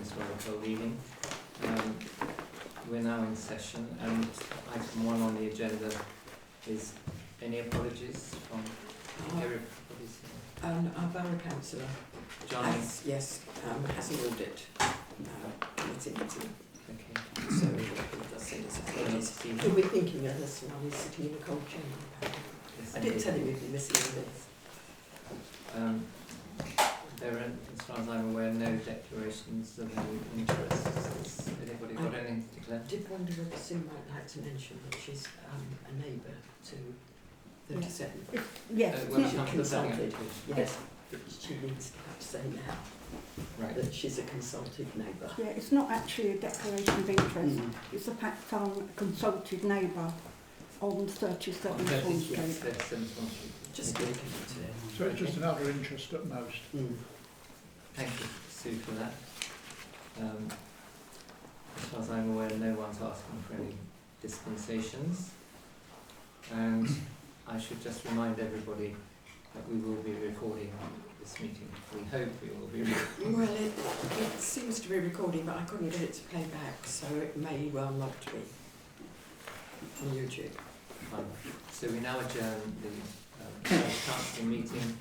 historical evening. We're now in session, and item 1 on the agenda is any apologies from everybody's here. Our borough councillor Johnny. has an audit meeting. Okay. So he does send us apologies. He'll be thinking of us while he's sitting in a cold chamber. Yes, I did tell him we'd be missing this. There are, as far as I'm aware, no declarations of any interest. Has anybody got anything to declare? I did wonder if Sue might like to mention that she's a neighbour to 37. Yes, When it she comes to the planning consulted. application. Yes, but she needs to have to say now Right. that she's a consulted neighbour. yeah, it's not actually a declaration of interest. It's the fact I'm a consulted neighbour on 37 Swan Street. Just linking it to it. So it's just another interest at most. Thank you, Sue, for that. As far as I'm aware, no one's asking for any dispensations. And I should just remind everybody that we will be recording this meeting. We hope we will be recording. Well, it seems to be recording, but I couldn't get it to play back, so it may well not be on YouTube. Fine. So we now adjourn the council meeting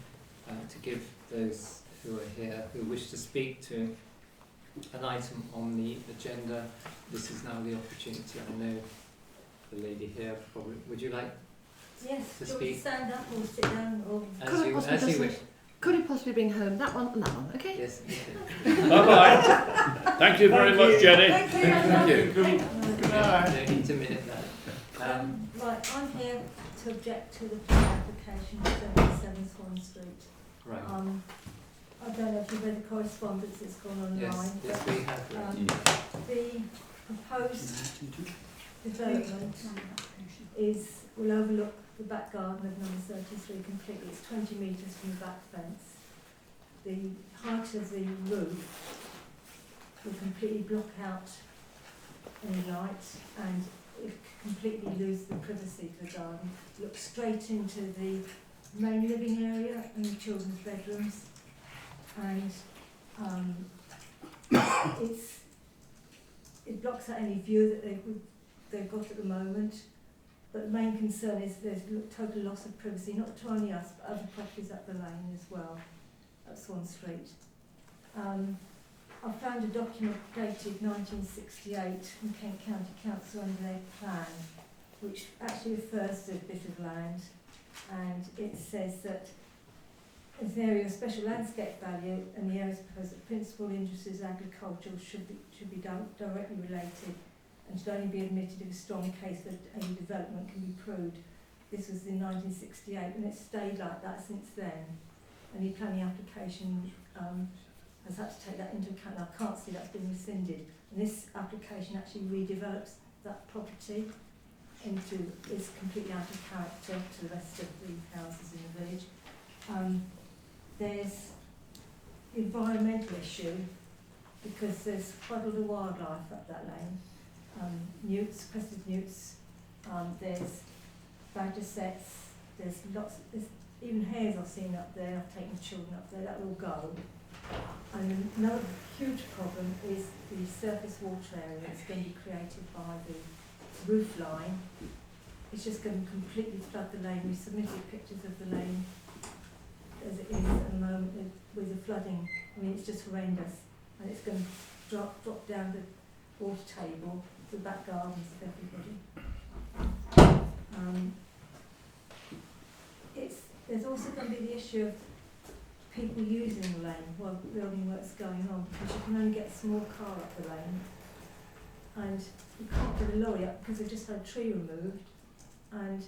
to give those who are here who wish to speak to an item on the agenda. This is now the opportunity. I know the lady here probably. Would you like Yes, to do you want speak? to stand up or sit down or... As you wish. Could it possibly bring home that one and that one, okay? Yes. Bye-bye. Thank you very much, Jenny. Thank you. Thank you. No need to minute that. Right, I'm here to object to the plan application for 77 Swan Street. Right. I don't know if you've read the correspondence that's gone online. Yes, we have. The proposed development will overlook the back garden of number 33 completely. It's 20 metres from the back fence. The height of the roof will completely block out any light, and it completely lose the privacy of the garden. Look straight into the main living area and the children's bedrooms, and it blocks out any view that they've got at the moment. But the main concern is there's total loss of privacy, not only us, but other properties up the lane as well, at Swan Street. I found a document dated 1968 from Kent County Council under their plan, which actually refers to a bit of land, and it says that it's an area of special landscape value, and the areas proposed that principal industries agricultural should be directly related, and should only be admitted if a strong case for any development can be proved. This was in 1968, and it's stayed like that since then. And the planning application has had to take that into account. I can't see that's been rescinded. And this application actually redevelops that property into, it's completely out of character to the rest of the houses in the village. There's the environmental issue, because there's quite a lot of wildlife up that lane. Newts, crested newts, there's badger sets, there's even hares I've seen up there. I've taken the children up there, that will go. And another huge problem is the surface water area that's going to be created by the roof line. It's just going to completely flood the lane. We submitted pictures of the lane as it is at the moment with the flooding. I mean, it's just horrendous, and it's going to drop down the water table, the back gardens of everybody. There's also going to be the issue of people using the lane while building work's going on, because you can only get a small car up the lane, and you can't get a lorry up because they've just had a tree removed, and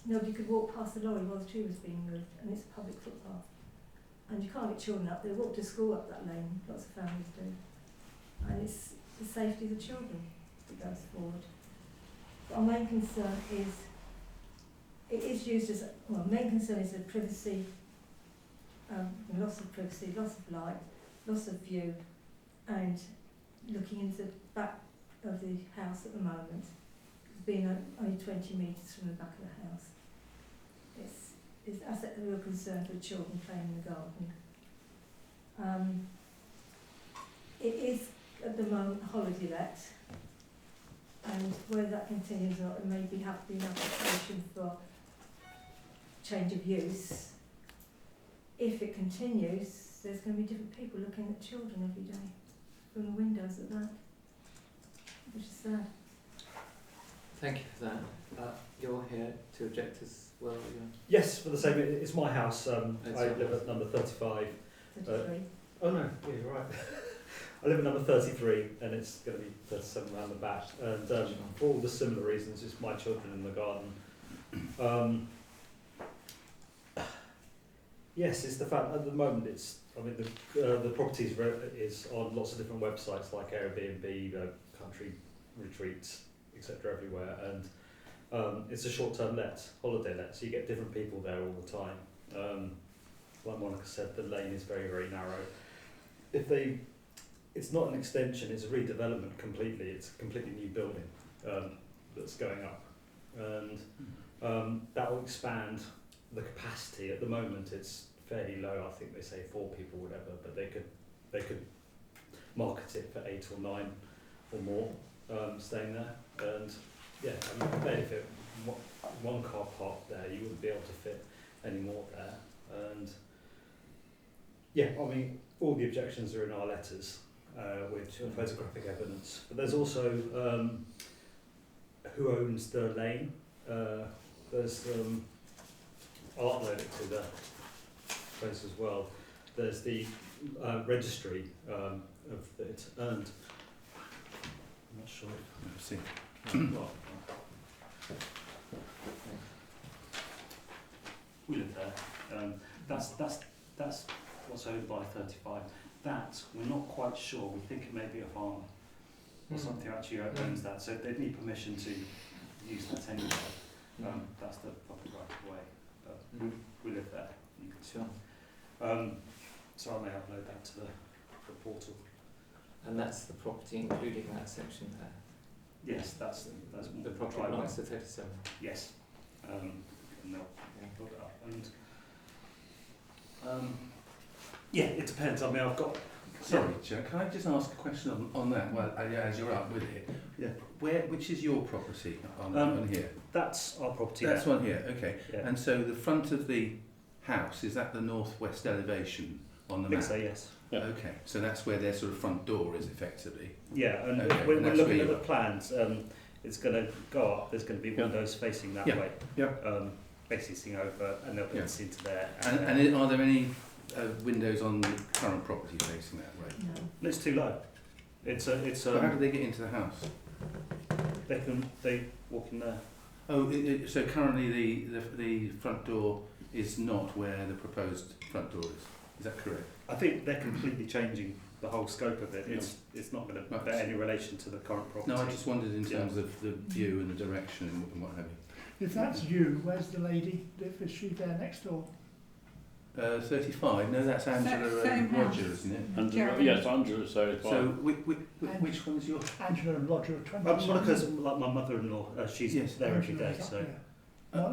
nobody could walk past the lorry while the tree was being moved, and it's a public footpath. And you can't get children up. They walk to school up that lane, lots of families do. And it's the safety of the children that goes forward. But our main concern is, it is used as, main concern is the privacy, loss of privacy, loss of light, loss of view, and looking into the back of the house at the moment, being only 20 metres from the back of the house. That's a real concern for the children playing in the garden. It is at the moment holiday let, and whether that continues or not, there maybe have to be an application for change of use. If it continues, there's going to be different people looking at children every day from the windows at that, which is sad. Thank you for that. You're here to object as well, Yes, for the same. It's my house. I right. live at number 35. 33. Oh no, yeah, you're right. I live at number 33, and it's going to be 37 around the back. And for all the similar reasons, it's my children in the garden. Yes, it's the fact at the moment it's. I mean, the property is on lots of different websites like Airbnb, country retreats, etc. everywhere, and it's a short-term holiday let, so you get different people there all the time. Like Monica said, the lane is very, very narrow. It's not an extension; it's a redevelopment completely. It's a completely new building that's going up, and that will expand the capacity. At the moment, it's fairly low. I think they say 4 people, whatever, but they could market it for 8 or 9 or more staying there. And yeah, I mean, barely fit one car park there. You wouldn't be able to fit any more there. And yeah, I mean, all the objections are in our letters with photographic evidence. But there's also who owns the lane. There's I'll upload it to the place as well. There's the registry of it, and I'm not sure. Let's see. Well, we live there. That's what's owned by 35. That we're not quite sure. We think it may be a farmer or something who actually owns that. So they'd need permission to use that anyway. That's the public right of way. We live there. You can see. So I may upload that to the portal. And that's the property including that section there? Yes, that's The property driveway. belongs to 37? Yes. And they'll put it up. And yeah, it depends. I mean, I've got. Sorry, Joe, can I just ask a question on that? Well, as you're up with it, Yeah. which is your property on here? That's our property. That's one here, okay. Yeah. And so the front of the house, is that the northwest elevation on the I map? think so, yes. Yeah. Okay, so that's where their sort of front door is effectively. Yeah, and Okay, when and we're that's looking where at you the are. plans, it's going to go up. There's going to be windows facing that Yeah. way. Yeah. Facing over, and they'll be able to see into there. And are there any windows on the current property facing that way? No. It's too low. It's So how do they get into the house? they walk in there. Oh, so currently the front door is not where the proposed front door is. Is that correct? I think they're completely changing the whole scope of it. It's not going to Right. bear any relation to the current property. No, I just wondered in terms of the view and the direction and what have you. If that's you, where's the lady? Is she there next door? 35. No, that's Angela Same and house. Roger, isn't it? And Jeremy. yes, Angela said it's So fine. which one's your? Angela and Roger are 20. Monica's like my mother-in-law. She's Yes. there every day. So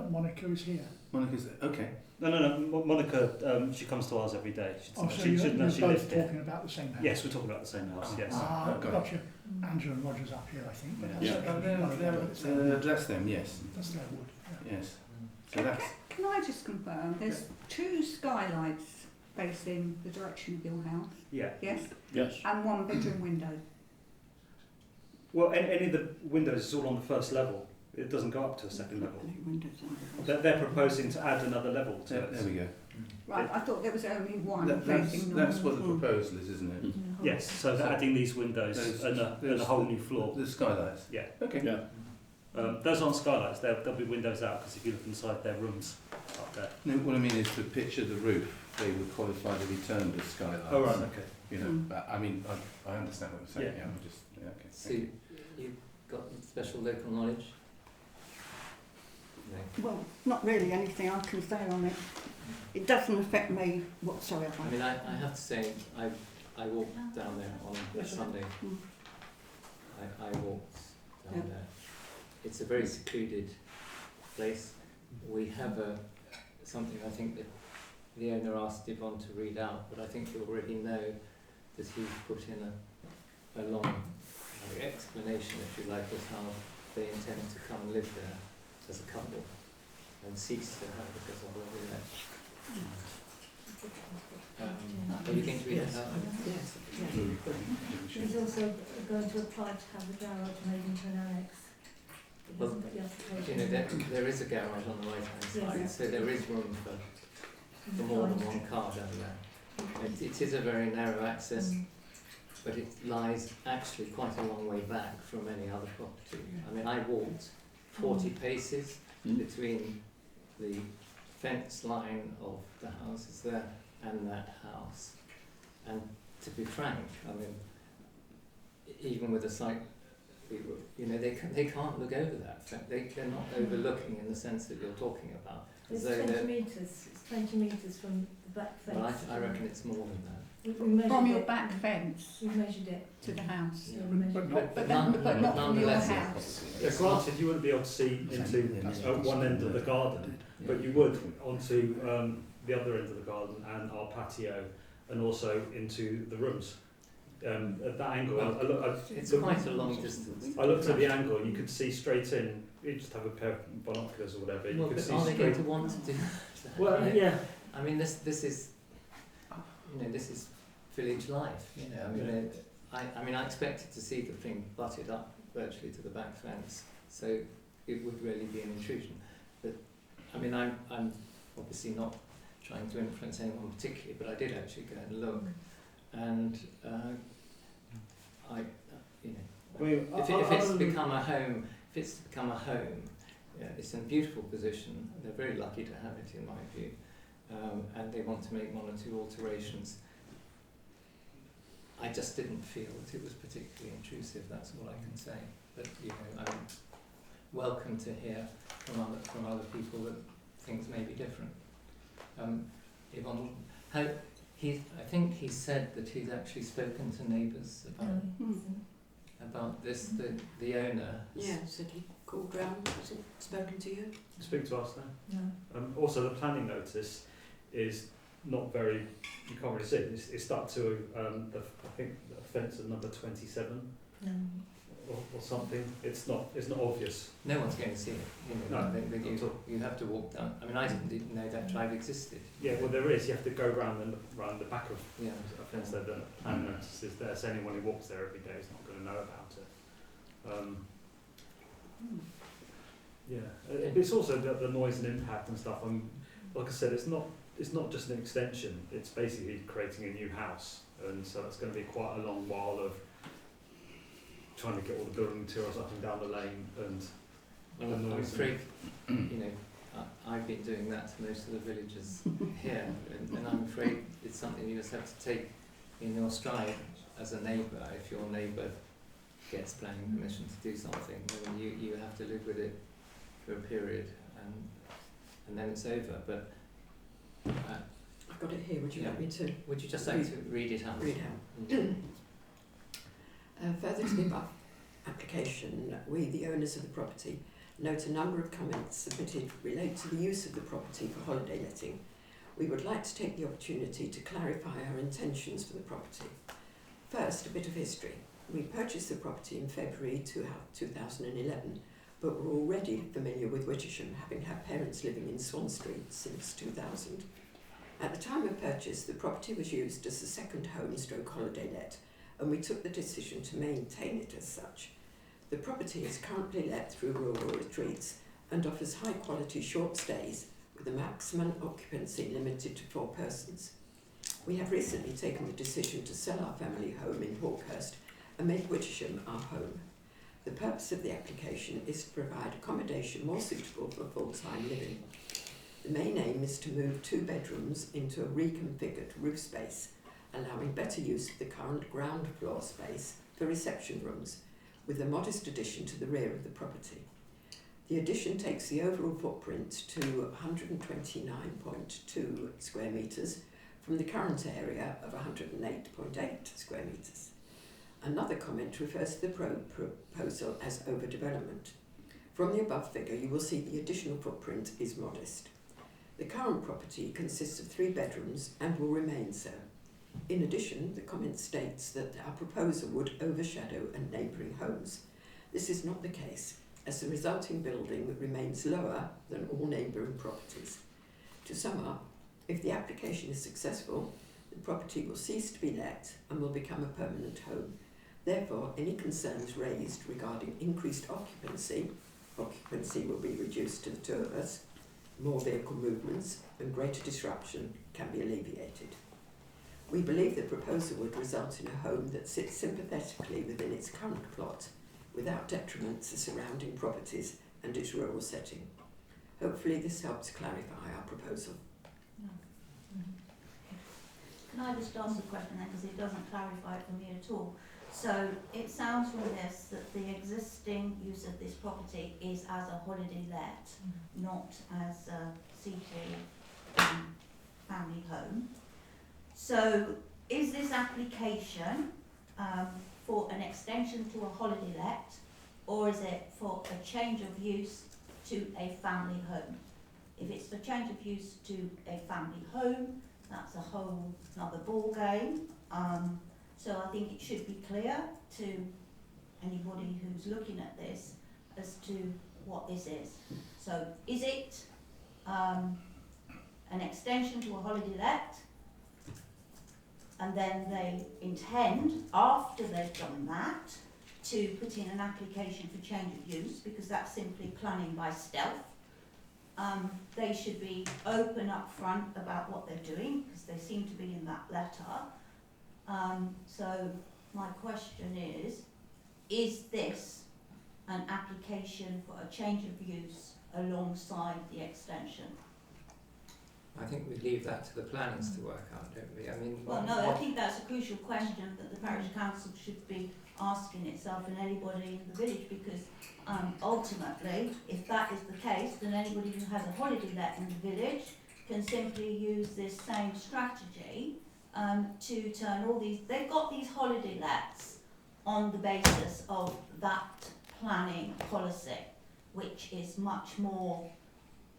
Monica is here. Monica's okay. no. Monica, she comes to ours every day. Oh, so she you're lives both here. talking about the same house? Yes, we're talking about the same house. Yes. Ah, Got it. gotcha. Angela and Roger's up here, I think. But Yeah. That's them. Yes. That's their wood. Yeah. Yes. So that's Can I just confirm, there's 2 skylights facing the direction of your house, Yeah. yes? Yes. And 1 bedroom window. Well, any of the windows is all on the first level. It doesn't go up to a second level. Windows on the first. They're proposing to add another level to it. there we go. Right, I thought there was only 1 That's facing what the north. proposal is, isn't it? Yes, so they're adding these windows and a whole new floor. The skylights. Yeah. Okay. Yeah. Those aren't skylights. There'll be windows out because if you look inside their rooms up there. No, what I mean is to picture the roof, they would qualify to be termed as skylights. Oh right, okay. You know, but I mean, I understand what you're saying. Yeah. Yeah, I'm just okay. So Thank you. you've got special local knowledge? No. Well, not really anything I can say on it. It doesn't affect me whatsoever. I mean, I have to say, I walked down there on Sunday. Mm. I walked down Yeah. there. It's a very secluded place. We have something I think that the owner asked Yvonne to read out, but I think you already know that he's put in a long explanation, if you like, of how they intend to come and live there as a couple and cease to have it as a holiday let. Are you going to read Yes. that out? Yes. Yeah. He's also going to apply to have the garage made into an annex. He Well, hasn't got the application. You know, there is a garage on the right-hand side, Yes. so there is room for more than one car down there. It is a very narrow access, but it lies actually quite a long way back from any other property. I mean, I walked 40 paces between the fence line of the houses there and that house. And to be frank, I mean, even with a site, you know, they can't look over that. They're not overlooking in the sense that you're talking about. It's As though 20 they're- metres. It's 20 metres from the back fence. Well, I reckon it's more than that. We measured From your it. back fence We measured it. to the house. Yeah, we measured it. But not from your nonetheless, house. Yeah, granted, you wouldn't be able to see into one end of the garden, but you would onto the other end of the garden and our patio, and also into the rooms. At that angle, It's quite a long distance. I looked at the angle, and you could see straight in. You just have a pair of binoculars or whatever. You Well, could but see are they going straight. to want to do that? Well, You know? yeah. I mean, this is, you know, this is village life. You know, I mean, I mean, I expected to see the thing butted up virtually to the back fence, so it would really be an intrusion. But I mean, I'm obviously not trying to influence anyone particularly, but I did actually go and look, and you know, I mean, if it's become a home, yeah, it's in a beautiful position. They're very lucky to have it, in my view, and they want to make one or two alterations. I just didn't feel that it was particularly intrusive. That's all I can say. But you know, I'm welcome to hear from other people that things may be different. Yvonne, I think he said that he's actually spoken to neighbours about this. The owner. Yeah, said he called round, hasn't spoken to you? Speak to us now. No. Also, the planning notice is not very. You can't really see it. It's stuck to I think the fence at number 27 No. or something. It's not obvious. No one's going to see it. You know, No, you have to walk down. I mean, I didn't know that drive existed. Yeah, well, there is. You have to go round the back of Yeah. a fence there. The planning notice is there, so anyone who walks there every day is not going to know about it. Yeah, it's also the noise and impact and stuff. Like I said, it's not just an extension. It's basically creating a new house, and so that's going to be quite a long while of trying to get all the building materials up and down the lane and Well, I'm afraid, you know, I've been doing that to most of the villagers here, and I'm afraid it's something you just have to take in your stride as a neighbour. If your neighbour gets planning permission to do something, then you have to live with it for a period, and then it's over. But I've got it here, would you like me to would you just like to read it out? read out? Further to the above application, we, the owners of the property, note a number of comments submitted relate to the use of the property for holiday letting. We would like to take the opportunity to clarify our intentions for the property. First, a bit of history. We purchased the property in February 2011, but were already familiar with Wittersham, having had parents living in Swan Street since 2000. At the time of purchase, the property was used as a second home stroke holiday let, and we took the decision to maintain it as such. The property is currently let through rural retreats and offers high quality short stays with a maximum occupancy limited to 4 persons. We have recently taken the decision to sell our family home in Hawkhurst and make Wittersham our home. The purpose of the application is to provide accommodation more suitable for full-time living. The main aim is to move 2 bedrooms into a reconfigured roof space, allowing better use of the current ground floor space for reception rooms, with a modest addition to the rear of the property. The addition takes the overall footprint to 129.2 square metres from the current area of 108.8 square metres. Another comment refers to the proposal as overdevelopment. From the above figure, you will see the additional footprint is modest. The current property consists of 3 bedrooms and will remain so. In addition, the comment states that our proposal would overshadow neighbouring homes. This is not the case, as the resulting building remains lower than all neighbouring properties. To sum up, if the application is successful, the property will cease to be let and will become a permanent home. Therefore, any concerns raised regarding increased occupancy will be reduced to the two of us, more vehicle movements and greater disruption can be alleviated. We believe the proposal would result in a home that sits sympathetically within its current plot, without detriment to surrounding properties and its rural setting. Hopefully this helps clarify our proposal. Can I just ask a question then, because it doesn't clarify it for me at all? So it sounds from this that the existing use of this property is as a holiday let, not as a CT family home. So is this application for an extension to a holiday let, or is it for a change of use to a family home? If it's for change of use to a family home, that's a whole another ball game. So I think it should be clear to anybody who's looking at this as to what this is. So is it an extension to a holiday let, and then they intend, after they've done that, to put in an application for change of use, because that's simply planning by stealth. They should be open up front about what they're doing, because they seem to be in that letter. So my question is this an application for a change of use alongside the extension? I think we leave that to the planners to work out, don't we? I mean, Well, no, I think that's a crucial question that the parish council should be asking itself and anybody in the village, because ultimately, if that is the case, then anybody who has a holiday let in the village can simply use this same strategy to turn all these, they've got these holiday lets on the basis of that planning policy, which is much more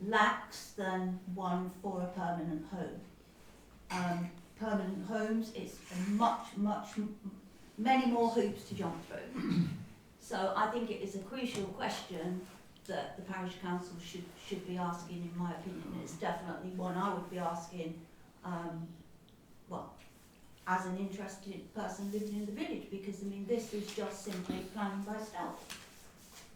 lax than one for a permanent home. Permanent homes, it's many more hoops to jump through. So I think it is a crucial question that the parish council should be asking, in my opinion. It's definitely one I would be asking, as an interested person living in the village, because I mean this is just simply planning by stealth.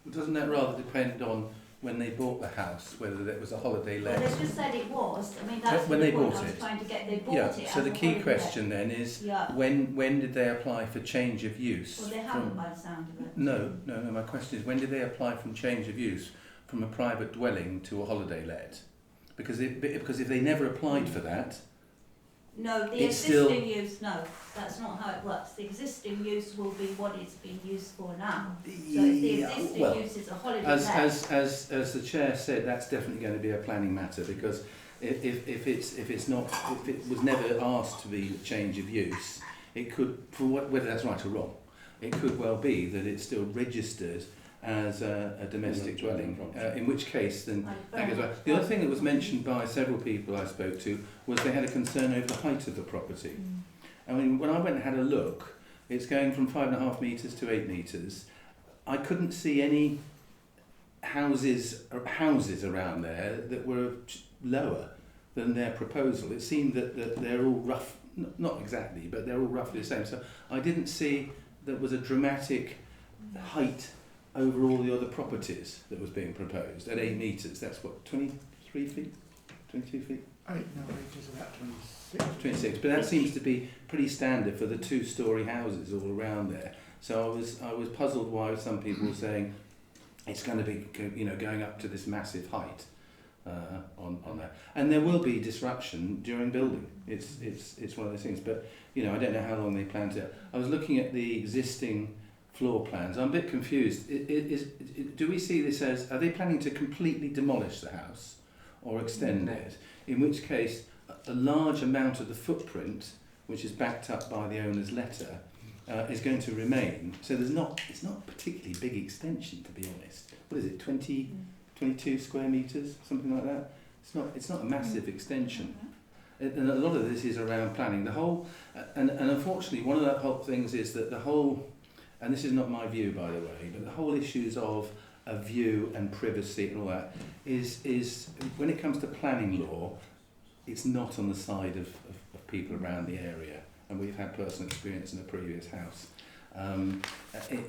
Doesn't that rather depend on when they bought the house, whether it was a holiday let? Well, they just said it was. I mean, that's when the they point bought I was it. trying to get. They bought it. So as the a key holiday question then is, when did they apply for change of use? Well, they haven't by the sound of it. No. My question is, when did they apply from change of use from a private dwelling to a holiday let? Because if they never applied for that, no, the existing use, no, that's not how it works. The existing use will be what it's being used for now. So if the existing use is a holiday let, as the chair said, that's definitely going to be a planning matter, because if it was never asked to be a change of use, it could, for whether that's right or wrong, it could well be that it's still registered as a domestic dwelling, in which case then that goes back. The other thing that was mentioned by several people I spoke to was they had a concern over the height of the property. I mean, when I went and had a look, it's going from 5.5 metres to 8 metres. I couldn't see any houses around there that were lower than their proposal. It seemed that they're all rough, not exactly, but they're all roughly the same. So I didn't see there was a dramatic height over all the other properties that was being proposed at 8 metres. That's what, 23 feet? 22 feet? 8 is about 26. 26, but that seems to be pretty standard for the 2-storey houses all around there. So I was puzzled why some people were saying it's going to be, going up to this massive height on that. And there will be disruption during building. It's one of those things. But I don't know how long they plan to. I was looking at the existing floor plans. I'm a bit confused. Do we see this as, are they planning to completely demolish the house or extend it? In which case, a large amount of the footprint, which is backed up by the owner's letter, is going to remain. So it's not a particularly big extension, to be honest. What is it, 22 square metres, something like that? It's not a massive extension. and a lot of this is around planning. The whole, and unfortunately, one of the whole things is that the whole, and this is not my view, by the way, but the whole issues of a view and privacy and all that is when it comes to planning law, it's not on the side of people around the area, and we've had personal experience in a previous house.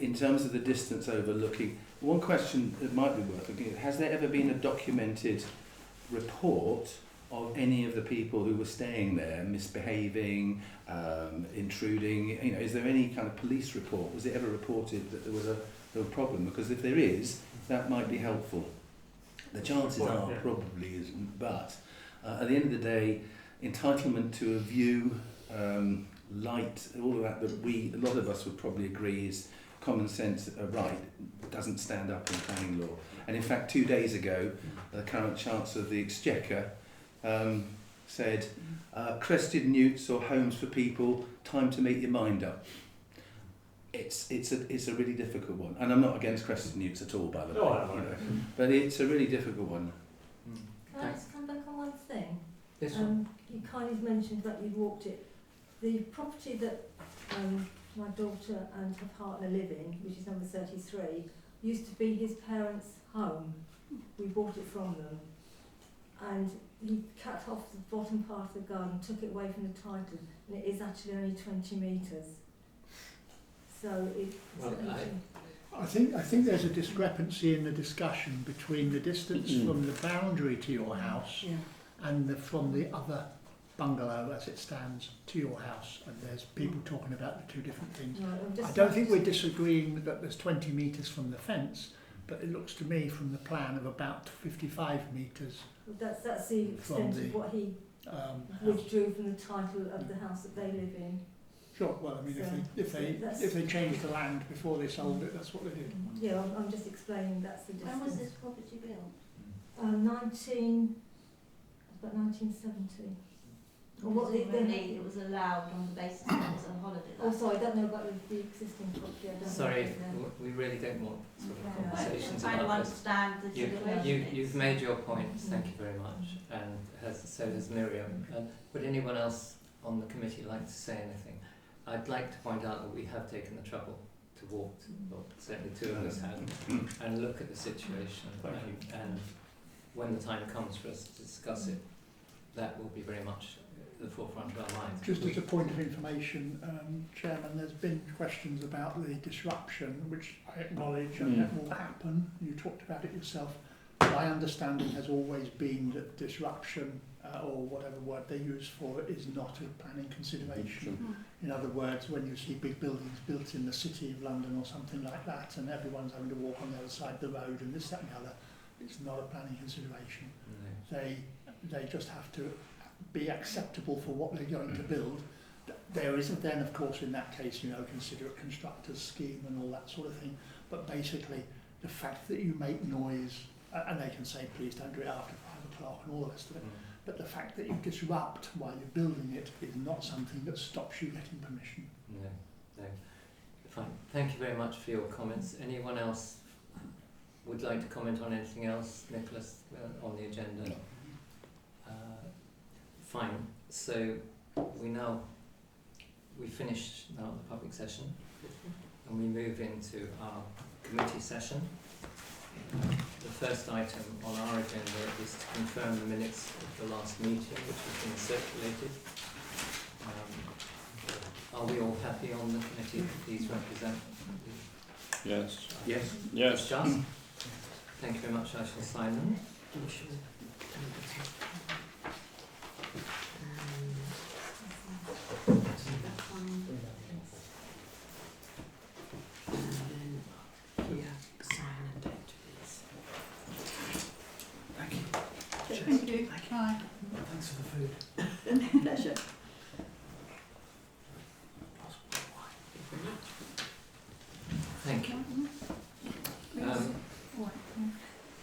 In terms of the distance overlooking, one question that might be worth looking at, has there ever been a documented report of any of the people who were staying there misbehaving, intruding? You know, is there any kind of police report? Was it ever reported that there was a problem? Because if there is, that might be helpful. The chances are probably isn't, but at the end of the day, entitlement to a view, light, all of that a lot of us would probably agree is common sense right, doesn't stand up in planning law. And in fact, 2 days ago, the current Chancellor of the Exchequer said, crested newts or homes for people, time to make your mind up. It's a really difficult one, and I'm not against crested newts at all, by the way. But it's a really difficult one. Can I just come back on one thing? Yes. You kind of mentioned that you walked it. The property that my daughter and her partner live in, which is number 33, used to be his parents' home. We bought it from them. And he cut off the bottom part of the garden, took it away from the title, and it is actually only 20 metres. So it's... Well, I think there's a discrepancy in the discussion between the distance from the boundary to your house and from the other bungalow as it stands to your house, and there's people talking about the two different things. I don't think we're disagreeing that there's 20 metres from the fence, but it looks to me from the plan of about 55 metres. That's the extent of what he withdrew from the title of the house that they live in. Sure. Well, I mean, So if they changed the land before they sold it, that's what they did. Yeah, I'm just explaining that's the distance. When was this property built? About 1970. Or what It was allowed on the basis that it was a holiday. Oh, sorry, I don't know about the existing property. I don't Sorry, know. we really don't want sort of Yeah. conversations Trying to about this. understand the situation. You've made your points, thank you very much, and so has Miriam. Would anyone else on the committee like to say anything? I'd like to point out that we have taken the trouble to walk, or certainly two of us have, and look at the situation, and when the time comes for us to discuss it, that will be very much at the forefront of our minds. Just as a point of information, Chairman, there's been questions about the disruption, which I acknowledge, and that will happen. You talked about it yourself. My understanding has always been that disruption, or whatever word they use for it, is not a planning consideration. In other words, when you see big buildings built in the City of London or something like that, and everyone's having to walk on the other side of the road and this, that and the other, it's not a planning consideration. No. They just have to be acceptable for what they're going to build. There isn't then, of course, in that case, consider a constructor's scheme and all that sort of thing. But basically, the fact that you make noise, and they can say, please don't do it after 5 o'clock and all the rest of it, but the fact that you disrupt while you're building it is not something that stops you getting permission. No. Fine. Thank you very much for your comments. Anyone else would like to comment on anything else, Nicholas, on the agenda? No. Fine. So we finished now the public session, and we move into our committee session. The first item on our agenda is to confirm the minutes of the last meeting, which has been circulated. Are we all happy on the committee? Please represent. Yes. Yes. Yes. Discuss. Thank you very much. I shall sign them. Thank you. Bye. Thanks for the food. Pleasure. Thank you.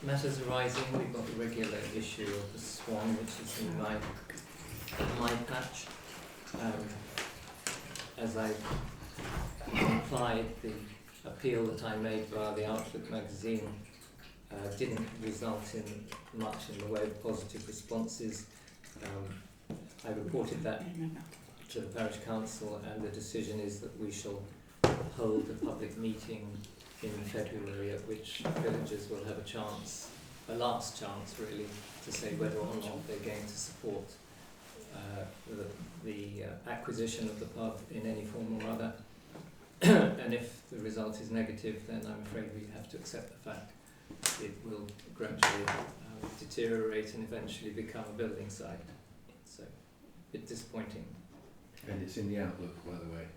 Matters arising, we've got the regular issue of the Swan, which is in my patch. As I implied, the appeal that I made via the Outlook magazine didn't result in much in the way of positive responses. I reported that to the parish council, and the decision is that we shall hold a public meeting in February at which villagers will have a chance, a last chance really, to say whether or not they're going to support the acquisition of the pub in any form or other. And if the result is negative, then I'm afraid we have to accept the fact it will gradually deteriorate and eventually become a building site. So, a bit disappointing. And it's in the outlook, by the way.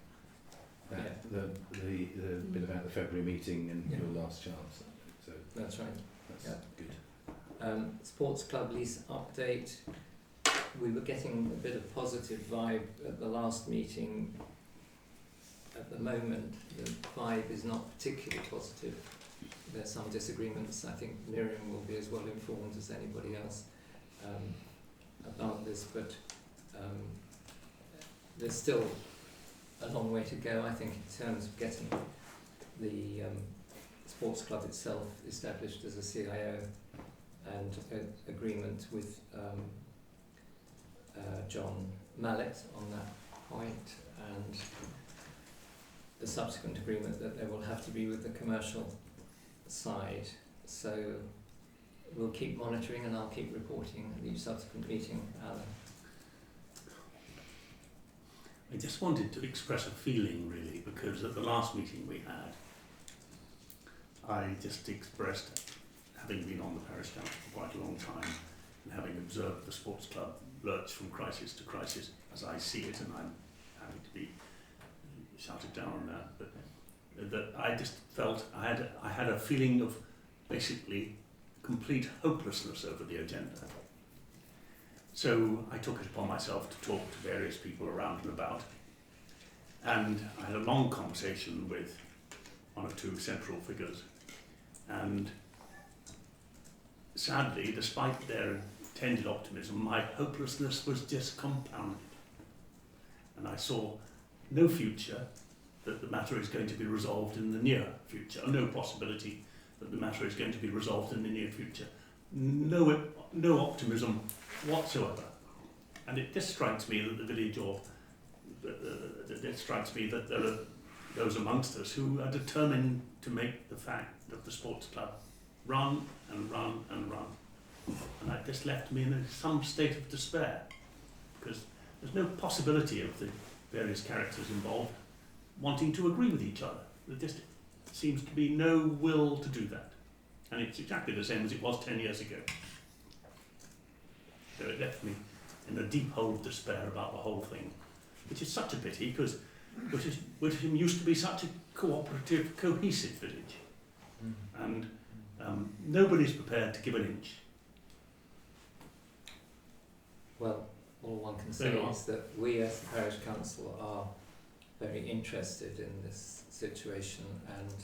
That the bit about the February meeting and your last chance. So that's right. That's good. Sports club lease update. We were getting a bit of positive vibe at the last meeting. At the moment, the vibe is not particularly positive. There's some disagreements. I think Miriam will be as well informed as anybody else about this, but there's still a long way to go, I think, in terms of getting the sports club itself established as a CIO and an agreement with John Mallet on that point, and the subsequent agreement that there will have to be with the commercial side. So we'll keep monitoring, and I'll keep reporting at each subsequent meeting. Alan. I just wanted to express a feeling, really, because at the last meeting we had, I just expressed, having been on the parish council for quite a long time and having observed the sports club lurch from crisis to crisis as I see it, and I'm happy to be shouted down on that, but that I just felt I had a feeling of basically complete hopelessness over the agenda. So I took it upon myself to talk to various people around and about, and I had a long conversation with one or two central figures, and sadly, despite their intended optimism, my hopelessness was just compounded, and I saw no future that the matter is going to be resolved in the near future, no possibility that the matter is going to be resolved in the near future, no optimism whatsoever. And it just strikes me that the village, or it strikes me that there are those amongst us who are determined to make the fact of the sports club run and run and run. And that just left me in some state of despair, because there's no possibility of the various characters involved wanting to agree with each other. There just seems to be no will to do that. And it's exactly the same as it was 10 years ago. So it left me in a deep hole of despair about the whole thing, which is such a pity, because Wittersham used to be such a cooperative, cohesive village. And nobody's prepared to give an inch. Well, all one can say is that we as the parish council are very interested in this situation, and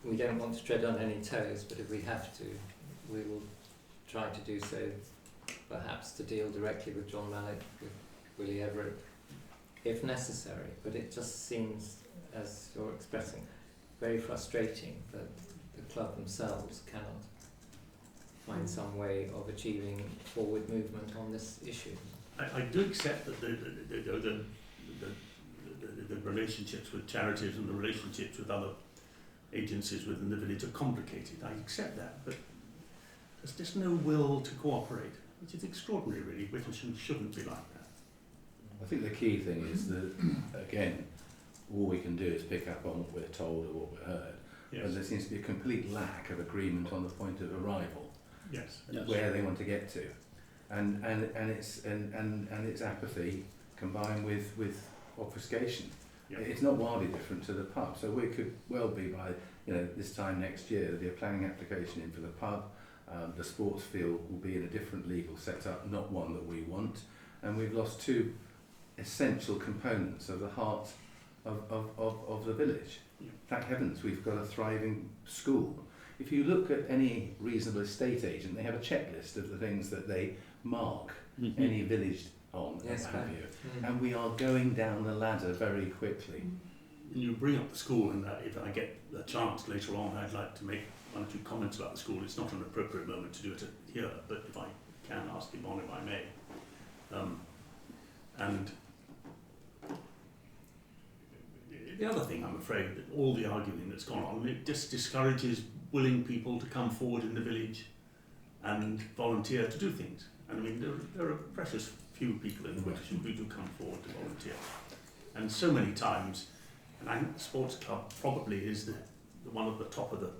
we don't want to tread on any toes, but if we have to, we will try to do so, perhaps to deal directly with John Mallet, with Willie Everett, if necessary. But it just seems, as you're expressing, very frustrating that the club themselves cannot find some way of achieving forward movement on this issue. I do accept that the relationships with charities and the relationships with other agencies within the village are complicated. I accept that, but there's just no will to cooperate, which is extraordinary, really. Wittersham shouldn't be like that. I think the key thing is that, again, all we can do is pick up on what we're told or what we're heard. Yes. But there seems to be a complete lack of agreement on the point of arrival. Yes. Where they want to get to, and it's apathy combined with obfuscation. Yeah. It's not wildly different to the pub. So we could well be by this time next year there'll be a planning application in for the pub. The sports field will be in a different legal setup, not one that we want, and we've lost two essential components of the heart of the village. Yeah. Thank heavens we've got a thriving school. If you look at any reasonable estate agent, they have a checklist of the things that they mark any village on, yes, and what have you. And we are going down the ladder very quickly. When you bring up the school, and if I get the chance later on, I'd like to make one or two comments about the school. It's not an appropriate moment to do it here, but if I can ask Yvonne, if I may. And the other thing, I'm afraid, that all the arguing that's gone on, it just discourages willing people to come forward in the village and volunteer to do things. And I mean, there are precious few people in the Wittersham who do come forward to volunteer. And so many times, and I think the sports club probably is the one at the top of the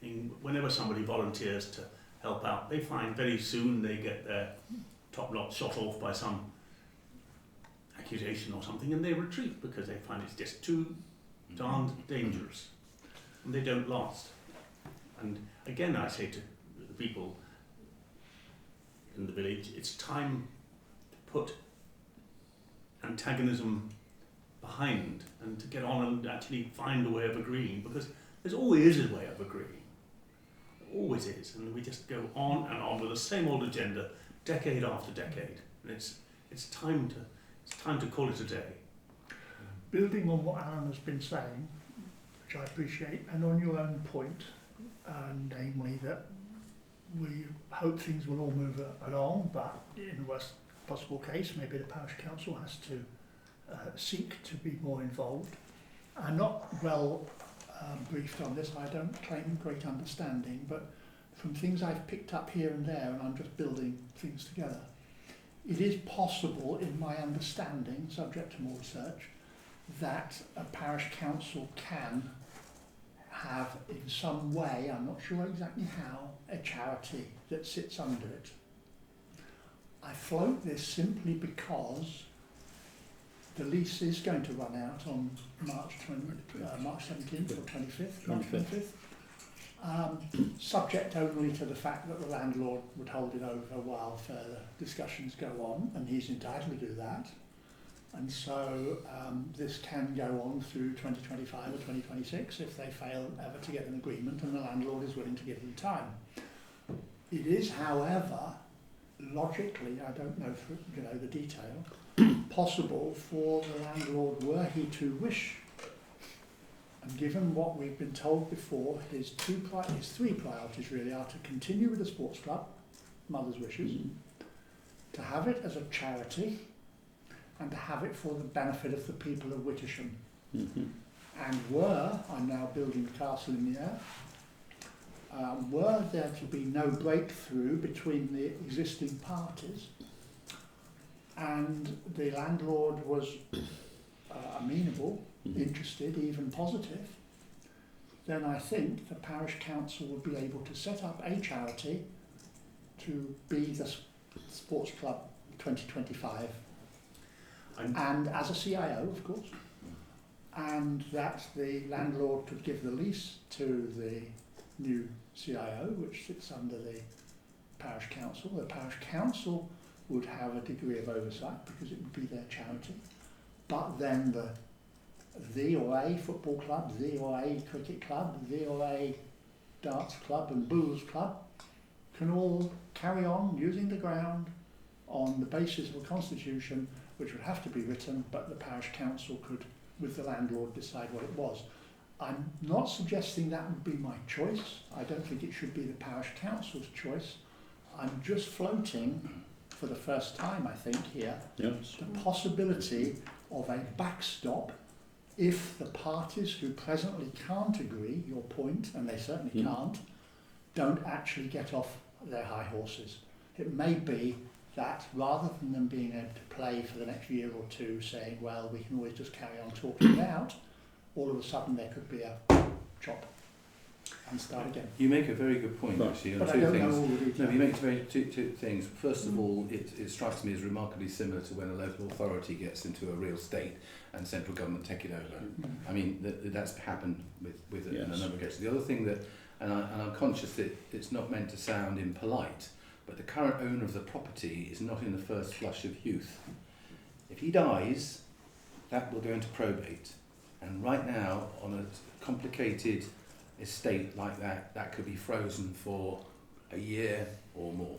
thing. Whenever somebody volunteers to help out, they find very soon they get their top lot shot off by some accusation or something, and they retreat because they find it's just too darned dangerous, and they don't last. And again, I say to the people in the village, it's time to put antagonism behind and to get on and actually find a way of agreeing, because there's always a way of agreeing. There always is, and we just go on and on with the same old agenda, decade after decade. And it's time to call it a day. Building on what Alan has been saying, which I appreciate, and on your own point, namely that we hope things will all move along, but in the worst possible case, maybe the parish council has to seek to be more involved. I'm not well briefed on this, I don't claim great understanding, but from things I've picked up here and there, and I'm just building things together, it is possible, in my understanding, subject to more research, that a parish council can have in some way, I'm not sure exactly how, a charity that sits under it. I float this simply because the lease is going to run out on March 17th or 25th. Subject only to the fact that the landlord would hold it over while further discussions go on, and he's entitled to do that. And so this can go on through 2025 or 2026 if they fail ever to get an agreement and the landlord is willing to give them time. It is, however, logically, I don't know the detail, possible for the landlord, were he to wish, and given what we've been told before, his three priorities really are to continue with the sports club, mother's wishes, to have it as a charity, and to have it for the benefit of the people of Wittersham. And I'm now building the castle in the air, were there to be no breakthrough between the existing parties, and the landlord was amenable, interested, even positive, then I think the parish council would be able to set up a charity to be the Sports Club 2025, and as a CIO, of course, and that the landlord could give the lease to the new CIO, which sits under the parish council. The parish council would have a degree of oversight because it would be their charity, but then the or a football club, the or a cricket club, the or a darts club and booze club can all carry on using the ground on the basis of a constitution which would have to be written, but the parish council could, with the landlord, decide what it was. I'm not suggesting that would be my choice. I don't think it should be the parish council's choice. I'm just floating, for the first time I think here, the possibility of a backstop if the parties who presently can't agree, your point, and they certainly can't, don't actually get off their high horses. It may be that rather than them being able to play for the next year or two saying, well, we can always just carry on talking it out, all of a sudden there could be a chop and start again. You make a very good point, actually, on but two I don't things. know all the details. No, you make two things. First of all, it strikes me as remarkably similar to when a local authority gets into a real state and central government take it over. I mean, that's happened with a number of cases. The other thing that, and I'm conscious that it's not meant to sound impolite, but the current owner of the property is not in the first flush of youth. If he dies, that will go into probate. And right now, on a complicated estate like that, that could be frozen for a year or more.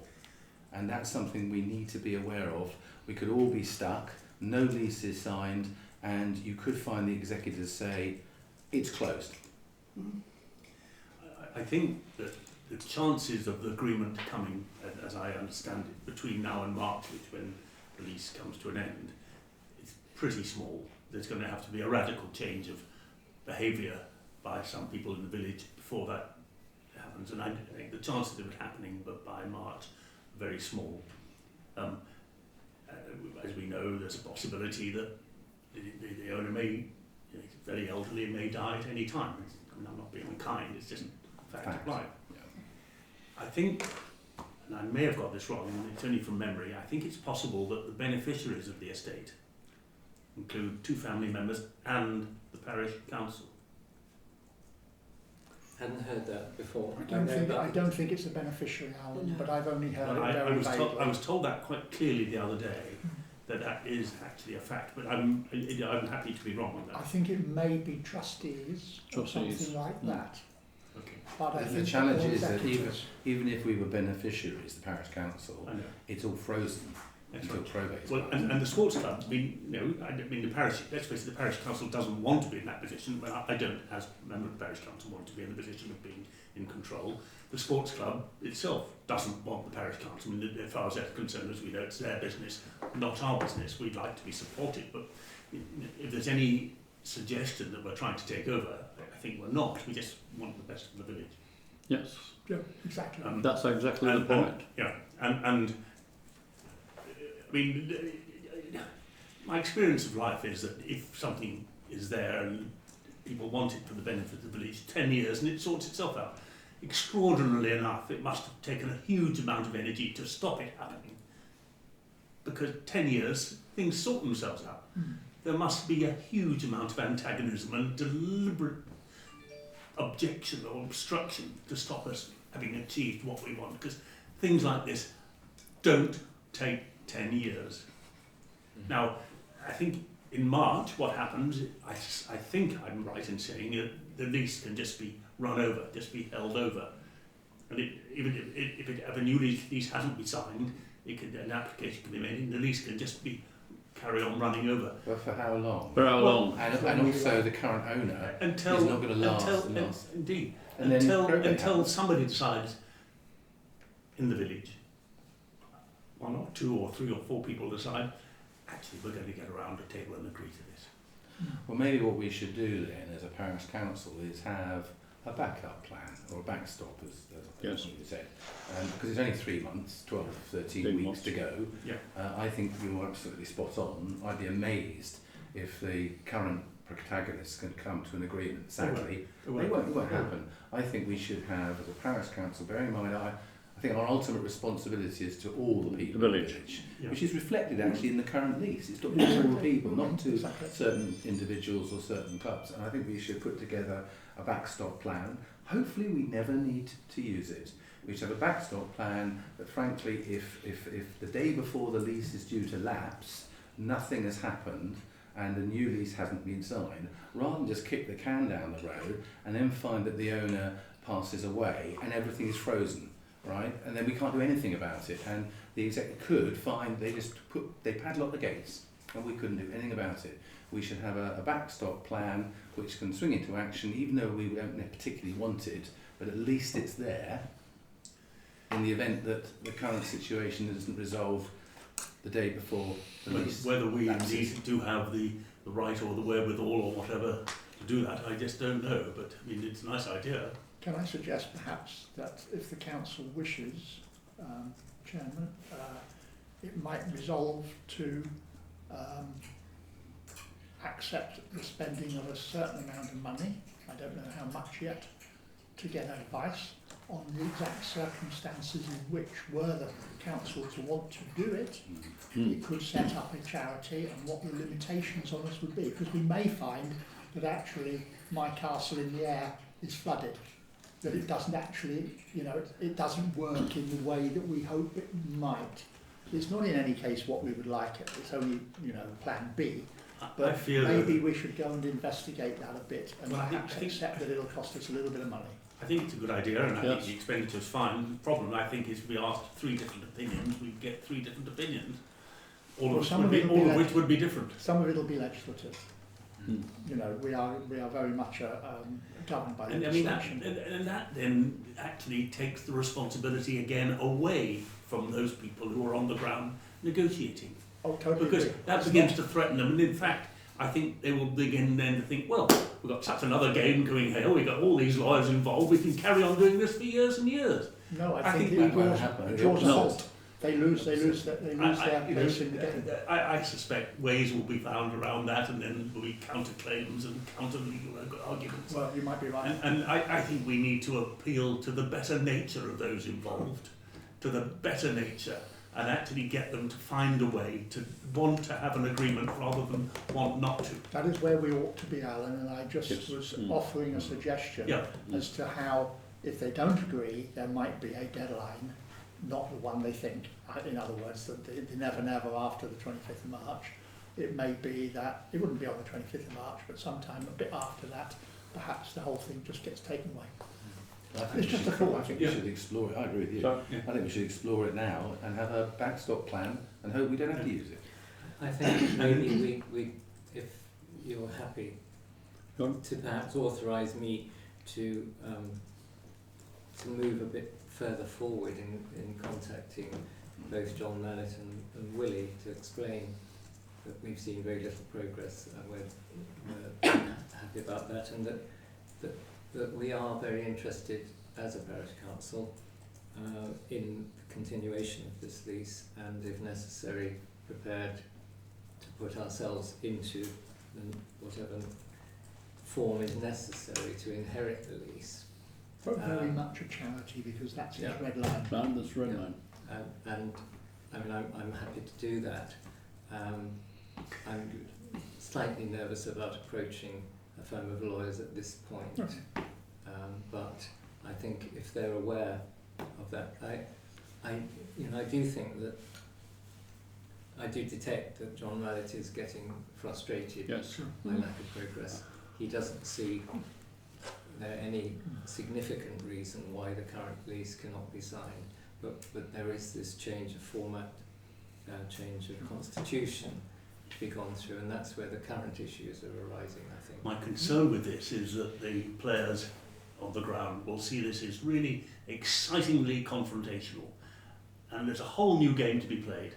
And that's something we need to be aware of. We could all be stuck, no lease is signed, and you could find the executors say, it's closed. I think that the chances of the agreement coming, as I understand it, between now and March, when the lease comes to an end, it's pretty small. There's going to have to be a radical change of behaviour by some people in the village before that happens, and I think the chances of it happening by March are very small. As we know, there's a possibility that the owner may, you know, very elderly, may die at any time. I'm not being unkind, it's just a fact of life. Yeah. I think, and I may have got this wrong, and it's only from memory, I think it's possible that the beneficiaries of the estate include 2 family members and the parish council. Hadn't heard that before. I don't think it's a beneficiary, Alan, No. but I've only heard Well, it very vaguely. I was told that quite clearly the other day, that is actually a fact, but I'm happy to be wrong on I that. think it may be trustees or something like that. Okay. But I The think challenge all is that executors- even if we were beneficiaries, the parish council, I know. it's all frozen That's until right. probate's Well, passed. and the sports club, I mean, you know, the parish, let's face it, the parish council doesn't want to be in that position, but I don't, as a member of the parish council, want to be in the position of being in control. The sports club itself doesn't want the parish council. I mean, as far as they're concerned, as we know, it's their business, not our business. We'd like to be supportive, but if there's any suggestion that we're trying to take over, I think we're not. We just want the best for the village. Yes, Yeah, exactly. that's exactly the point. And I mean, my experience of life is that if something is there and people want it for the benefit of the village, 10 years and it sorts itself out. Extraordinarily enough, it must have taken a huge amount of energy to stop it happening. Because 10 years, things sort themselves out. There must be a huge amount of antagonism and deliberate objection or obstruction to stop us having achieved what we want. Because things like this don't take 10 years. Now, I think in March what happens, I think I'm right in saying that the lease can just be run over, just be held over. And even if a new lease hasn't been signed, an application can be made and the lease can just be carry on running over. But for how long? For how long? And also the current owner is not going to last. Indeed. And then probate Until happens. somebody decides in the village, 1 or 2 or 3 or 4 people decide, actually we're going to get around the table and agree to this. Well, maybe what we should do then as a parish council is have a backup plan or a backstop, as I think you said. Because it's only 3 months, 12, 13 weeks months to go. Yeah. I think you're absolutely spot on. I'd be amazed if the current protagonists can come to an agreement. Sadly, it won't happen. I think we should have, as a parish council, bear in mind, I think our ultimate responsibility is to all the people in the village, which is reflected actually in the current lease. It's to all the people, not to certain individuals or certain clubs. And I think we should put together a backstop plan. Hopefully we never need to use it. We should have a backstop plan that frankly, if the day before the lease is due to lapse, nothing has happened and a new lease hasn't been signed, rather than just kick the can down the road and then find that the owner passes away and everything is frozen. Right, and then we can't do anything about it. And the executive could find they padlock the gates, and we couldn't do anything about it. We should have a backstop plan which can swing into action, even though we don't particularly want it. But at least it's there in the event that the current situation isn't resolved the day before the lease. Whether we indeed do have the right or the wherewithal or whatever to do that, I just don't know. But I mean, it's a nice idea. Can I suggest perhaps that if the council wishes, Chairman, it might resolve to accept the spending of a certain amount of money, I don't know how much yet, to get advice on the exact circumstances in which were the council to want to do it, it could set up a charity and what the limitations on us would be. Because we may find that actually my castle in the air is flooded. That it doesn't actually, it doesn't work in the way that we hope it might. It's not in any case what we would like it. It's only, plan B. But I feel maybe we should go and investigate that a bit and Well, I perhaps think- accept that it'll cost us a little bit of money. I think it's a good idea, and I think the expenditure is fine. The problem, I think, is we asked 3 different opinions, we get 3 different opinions, all of which would be different. Some of it will be legislative. We are very much governed by legislation. And that then actually takes the responsibility again away from those people who are on the ground negotiating. Oh, totally because agree. that begins to threaten them. And in fact, I think they will begin then to think, well, we've got such another game going here, we've got all these lawyers involved, we can carry on doing this for years and years. No, I I think think it won't draws, happen. it draws a No. halt. They lose their place in the game. I suspect ways will be found around that, and then there will be counterclaims and counter-legal arguments. Well, you might be right. And I think we need to appeal to the better nature of those involved, to the better nature, and actually get them to find a way to want to have an agreement rather than want not to. That is where we ought to be, Alan, and I just Yes. was offering a suggestion Yeah. as to how, if they don't agree, there might be a deadline, not the one they think. In other words, that the never after the 25th of March. It may be that, it wouldn't be on the 25th of March, but sometime a bit after that, perhaps the whole thing just gets taken away. I think It's we just should- a thought. I think we should explore it. I agree with you. So, I think we should explore it now and have a backstop plan and hope we don't have to use it. I think maybe we if you're happy, Go on. to perhaps authorise me to move a bit further forward in contacting both John Mallet and Willie to explain that we've seen very little progress and we're happy about that, and that we are very interested as a parish council in the continuation of this lease, and if necessary prepared to put ourselves into whatever form is necessary to inherit the lease. But very much a charity, because that's his Yeah. red line. round this red line. And I mean, I'm happy to do that. I'm slightly nervous about approaching a firm of lawyers at this point, Okay. but I think if they're aware of that, I do think that I do detect that John Mallet is getting frustrated Yes. by lack of progress. He doesn't see any significant reason why the current lease cannot be signed, but there is this change of format, change of constitution to be gone through, and that's where the current issues are arising, I think. My concern with this is that the players on the ground will see this as really excitingly confrontational, and there's a whole new game to be played,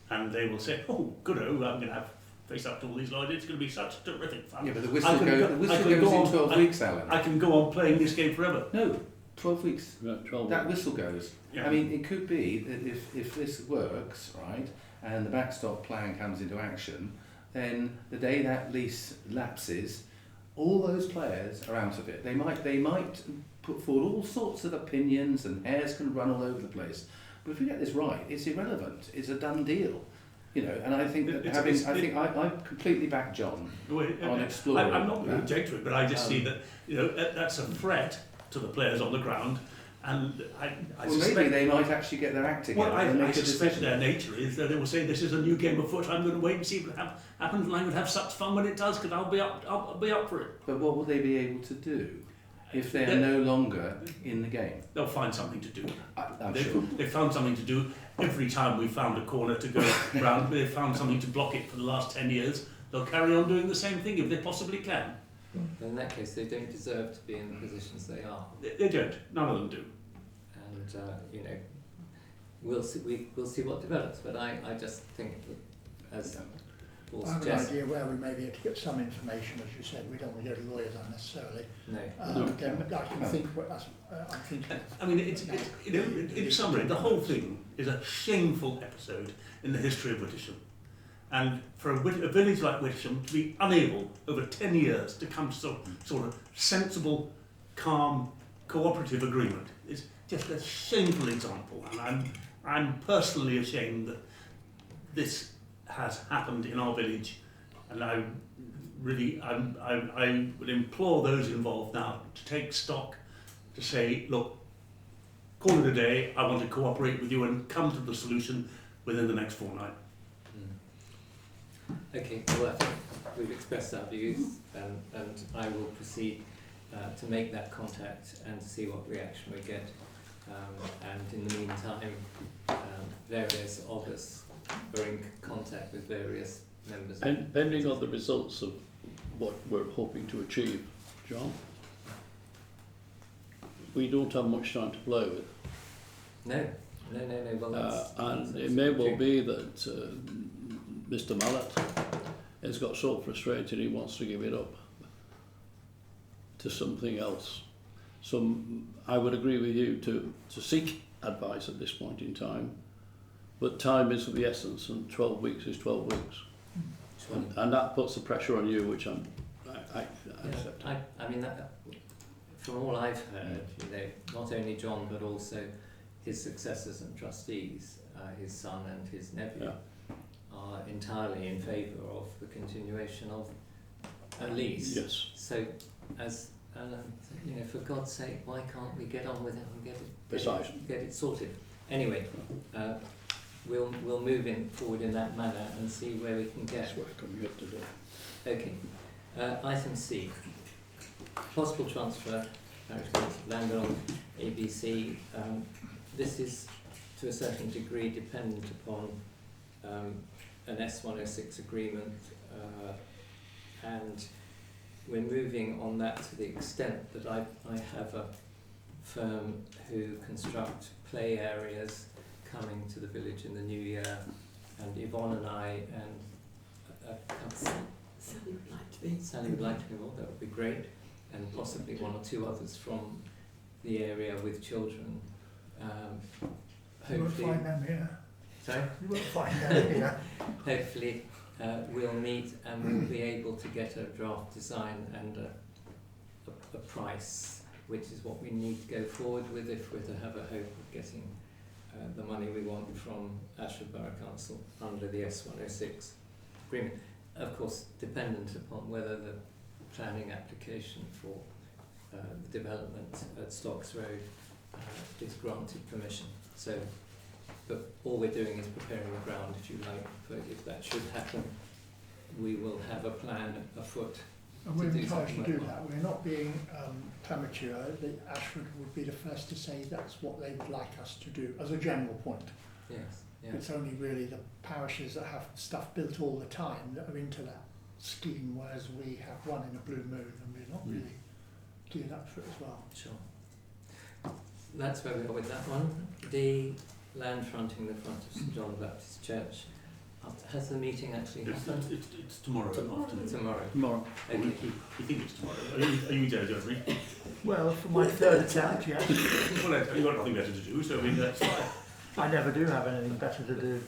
and they will say, oh, good-o, I'm going to have face up to all these lawyers, it's going to be such terrific fun. Yeah, but the I whistle, can goes go in on- 12 weeks, Alan. I can go on playing this game forever. No, 12 weeks. Yeah, 12 That weeks. whistle goes. Yeah. I mean, it could be that if this works, right, and the backstop plan comes into action, then the day that lease lapses, all those players are out of it. They might put forward all sorts of opinions, and hairs can run all over the place. But if we get this right, it's irrelevant. It's a done deal. You know, and I think that I completely back John on exploring. I'm not going to that. object to it, but I just see that that's a threat to the players on the ground, and I Well, suspect. maybe they might actually get their act together Well, and I make a suspect decision. their nature is that they will say this is a new game afoot. I'm going to wait and see what happens, and I'm going to have such fun when it does, because I'll be up for it. But what will they be able to do if they are no longer in the game? They'll find something to do. I'm sure. They've found something to do. Every time we've found a corner to go round, they've found something to block it for the last 10 years. They'll carry on doing the same thing if they possibly can. But in that case, they don't deserve to be in the positions they are, They don't. None of them do. and we'll see what develops. But I just think that, as Paul I have an suggests, idea where we may be able to get some information, as you said. We don't want to go to lawyers unnecessarily. no. Again, I can think what I'm thinking. I mean, in summary, the whole thing is a shameful episode in the history of Wittersham. And for a village like Wittersham to be unable, over 10 years, to come to sort of sensible, calm, cooperative agreement is just a shameful example. And I'm personally ashamed that this has happened in our village. And I would implore those involved now to take stock, to say, look, call it a day, I want to cooperate with you and come to the solution within the next fortnight. Okay, well, I think we've expressed our views, and I will proceed to make that contact and to see what reaction we get. And in the meantime, various of us are in contact with various members. Pending on the results of what we're hoping to achieve, John, we don't have much time to play with. No, No. Well, that's, and it may well be that Mr. Mallet has got so frustrated he wants to give it up to something else. I would agree with you to seek advice at this point in time, but time is of the essence, and 12 weeks is 12 weeks. And that puts the pressure on you, which I accept. I mean, that, from all I've heard, not only John but also his successors and trustees, his son and his nephew, are entirely in favour of the continuation of a lease. Yes. So, as Alan, for God's sake, why can't we get on with it and get it sorted? Anyway, we'll move forward in that manner and see where we can get. That's what I come up to do. Okay. Item C. Possible transfer, parish council land on ABC. This is to a certain degree dependent upon an S106 agreement, and we're moving on that to the extent that I have a firm who construct play areas coming to the village in the new year, and Yvonne and I and Sally would like to be. Sally would like to be involved, that would be great, and possibly one or two others from the area with children. You won't find them here. Sorry? You won't find them here. Hopefully we'll meet and we'll be able to get a draft design and a price, which is what we need to go forward with if we're to have a hope of getting the money we want from Ashford Borough Council under the S106 agreement. Of course, dependent upon whether the planning application for the development at Stocks Road is granted permission. So, but all we're doing is preparing the ground, if you like, for if that should happen, we will have a plan afoot. And we're encouraged to do that. We're not being premature. Ashford would be the first to say that's what they would like us to do, as a general point. Yes. Yeah. It's only really the parishes that have stuff built all the time that are into that scheme, whereas we have one in a blue moon and we're not really geared up for it as well. Sure. That's where we are with that one. The land fronting the front of St John Baptist Church. Has the meeting actually happened? It's tomorrow afternoon. Tomorrow. Okay. You think it's tomorrow? Are you there, Geoffrey? Well, for my third attempt, yes. Well, you've got nothing better to do, so I mean, that's fine. I never do have anything better to do.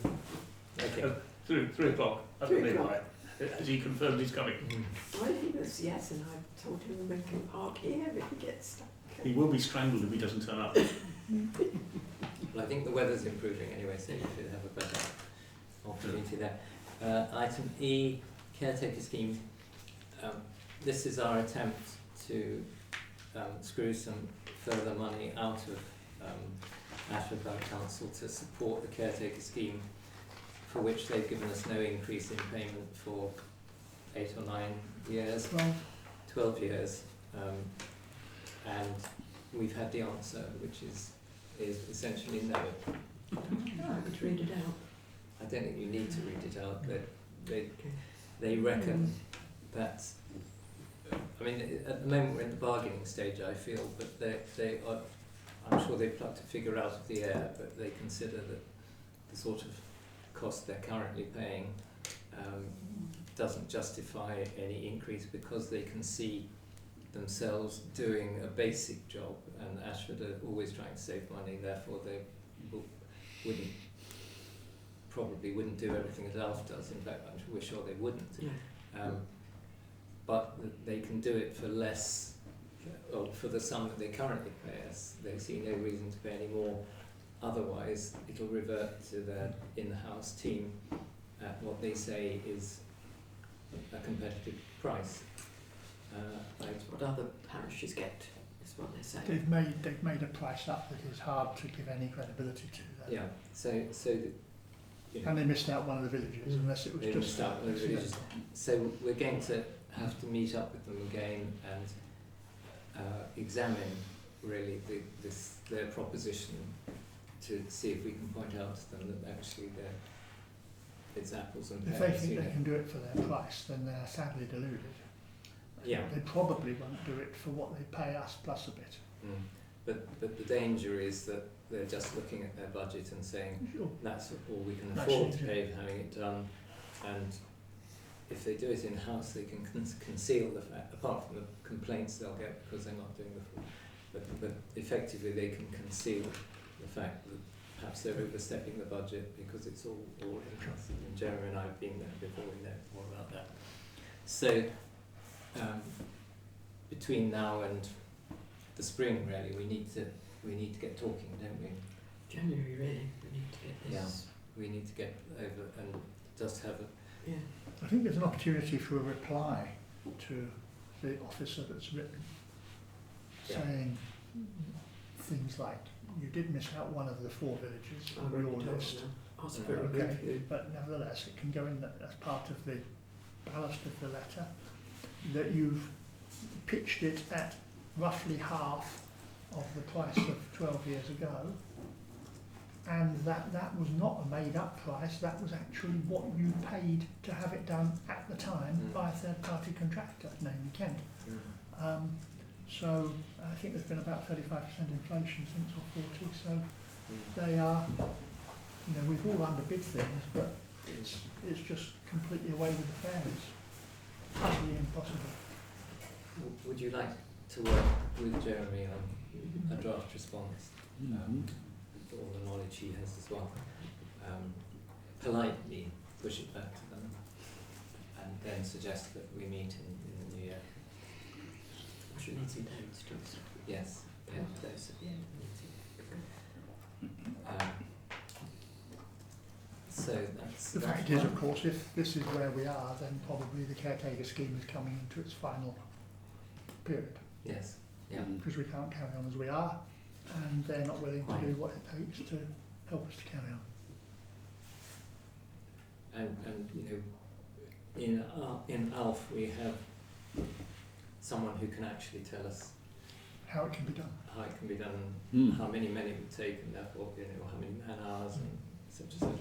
Okay. 3 o'clock. 3 o'clock. Has he confirmed he's coming? Well, he was, yes, and I told him we can park here if he gets stuck. He will be strangled if he doesn't turn up. Well, I think the weather's improving anyway, so you should have a better opportunity there. Item E, caretaker scheme. This is our attempt to screw some further money out of Ashford Borough Council to support the caretaker scheme, for which they've given us no increase in payment for 8 or 9 years, 12 years, and we've had the answer, which is essentially no. I could read it out. I don't think you need to read it out, but they reckon that, I mean, at the moment we're in the bargaining stage, I feel, but they are, I'm sure they've plucked a figure out of the air, but they consider that the sort of cost they're currently paying doesn't justify any increase, because they can see themselves doing a basic job, and Ashford are always trying to save money, therefore they probably wouldn't do everything that Alf does. In fact, we're sure they wouldn't. Yeah. But they can do it for less, or for the sum that they currently pay us. They see no reason to pay any more. Otherwise, it'll revert to their in-house team at what they say is a competitive price. What other parishes get is what they're saying. They've made a price up that is hard to give any credibility to. That. Yeah. So and they missed out one of the villages, unless it was they just missed out one of the villages. So we're going to have to meet up with them again and examine really their proposition, to see if we can point out to them that actually it's apples and pears. If they think they can do it for their price, then they're sadly deluded. Yeah. They probably won't do it for what they pay us plus a bit. but the danger is that they're just looking at their budget and saying Sure. that's all we can That's afford it, to yeah. pay for having it done, and if they do it in house, they can conceal the fact, apart from the complaints they'll get because they're not doing the full. But effectively, they can conceal the fact that perhaps they're overstepping the budget because it's all in house. And Jeremy and I have been there before; we know more about that. So between now and the spring, really, we need to get talking, don't we? January, really, we need to get this. We need to get over and just have a. Yeah. I think there's an opportunity for a reply to the officer that's written, Yeah. saying things like, you did miss out one of the 4 villages I've on your already told list. them. Ask for a Okay, review. but nevertheless, it can go in as part of the ballast of the letter, that you've pitched it at roughly half of the price of 12 years ago, and that was not a made-up price, that was actually what you paid to have it done at the time by a third-party contractor, namely Kent. So I think there's been about 35% inflation since, or 40, so they are, you know, we've all underbid things, but it's just completely away with the fair. It's utterly impossible. Would you like to work with Jeremy on a draft response? With all the knowledge he has as well. Politely push it back to them, and then suggest that we meet in the new year. We should need some dates too. Yes, yeah, those at the end of the meeting. So that's. The fact is, of course, if this is where we are, then probably the caretaker scheme is coming into its final period, Yes, yeah. because we can't carry on as we are, and they're not willing to do what it takes to help us to carry on. And you know, in ALF we have someone who can actually tell us How it can be done. how it can be done, how many men it would take, and therefore, you know, how many man hours and such and such.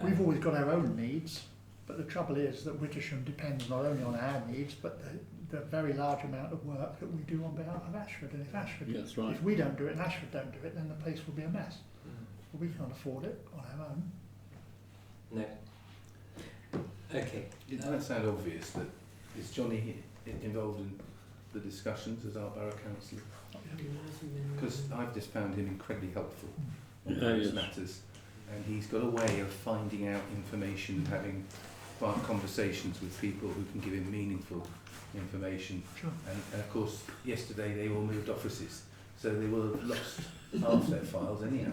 We've always got our own needs, but the trouble is that Wittersham depends not only on our needs, but the very large amount of work that we do on behalf of Ashford. And if Ashford, That's right. if we don't do it and Ashford don't do it, then the place will be a mess. But we can't afford it on our own. No. Okay. It might sound obvious, but is Johnny involved in the discussions as our borough councillor? Because I've just found him incredibly helpful on those matters, and he's got a way of finding out information, having conversations with people who can give him meaningful information. Sure. And of course, yesterday they all moved offices, so they will have lost half their files anyhow.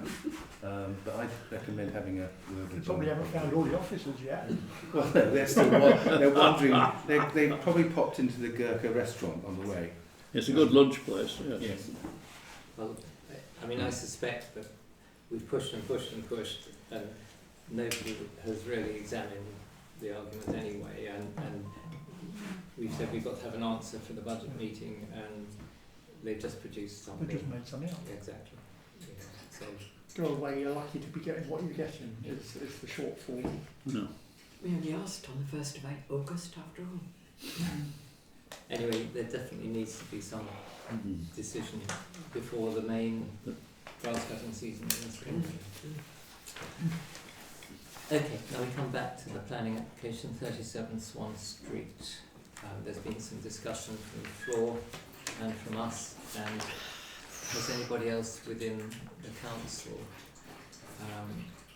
But I'd recommend having a word We with probably Johnny. haven't found all the officers yet. Well, no, they're still they're wandering. They've probably popped into the Gurkha restaurant on the way. It's a good lunch place, yes. Yes. Well, I mean, I suspect that we've pushed and pushed and pushed, and nobody has really examined the argument anyway, and we've said we've got to have an answer for the budget meeting, and they've just produced something. They just made something up. Exactly. Yeah. So Go away, you're lucky to be getting what you're getting. It's the shortfall. No. We only asked on the 1st of August after all. anyway, there definitely needs to be some decision before the main grass cutting season in the spring. Okay, now we come back to the planning application, 37 Swan Street. There's been some discussion from the floor and from us, and has anybody else within the council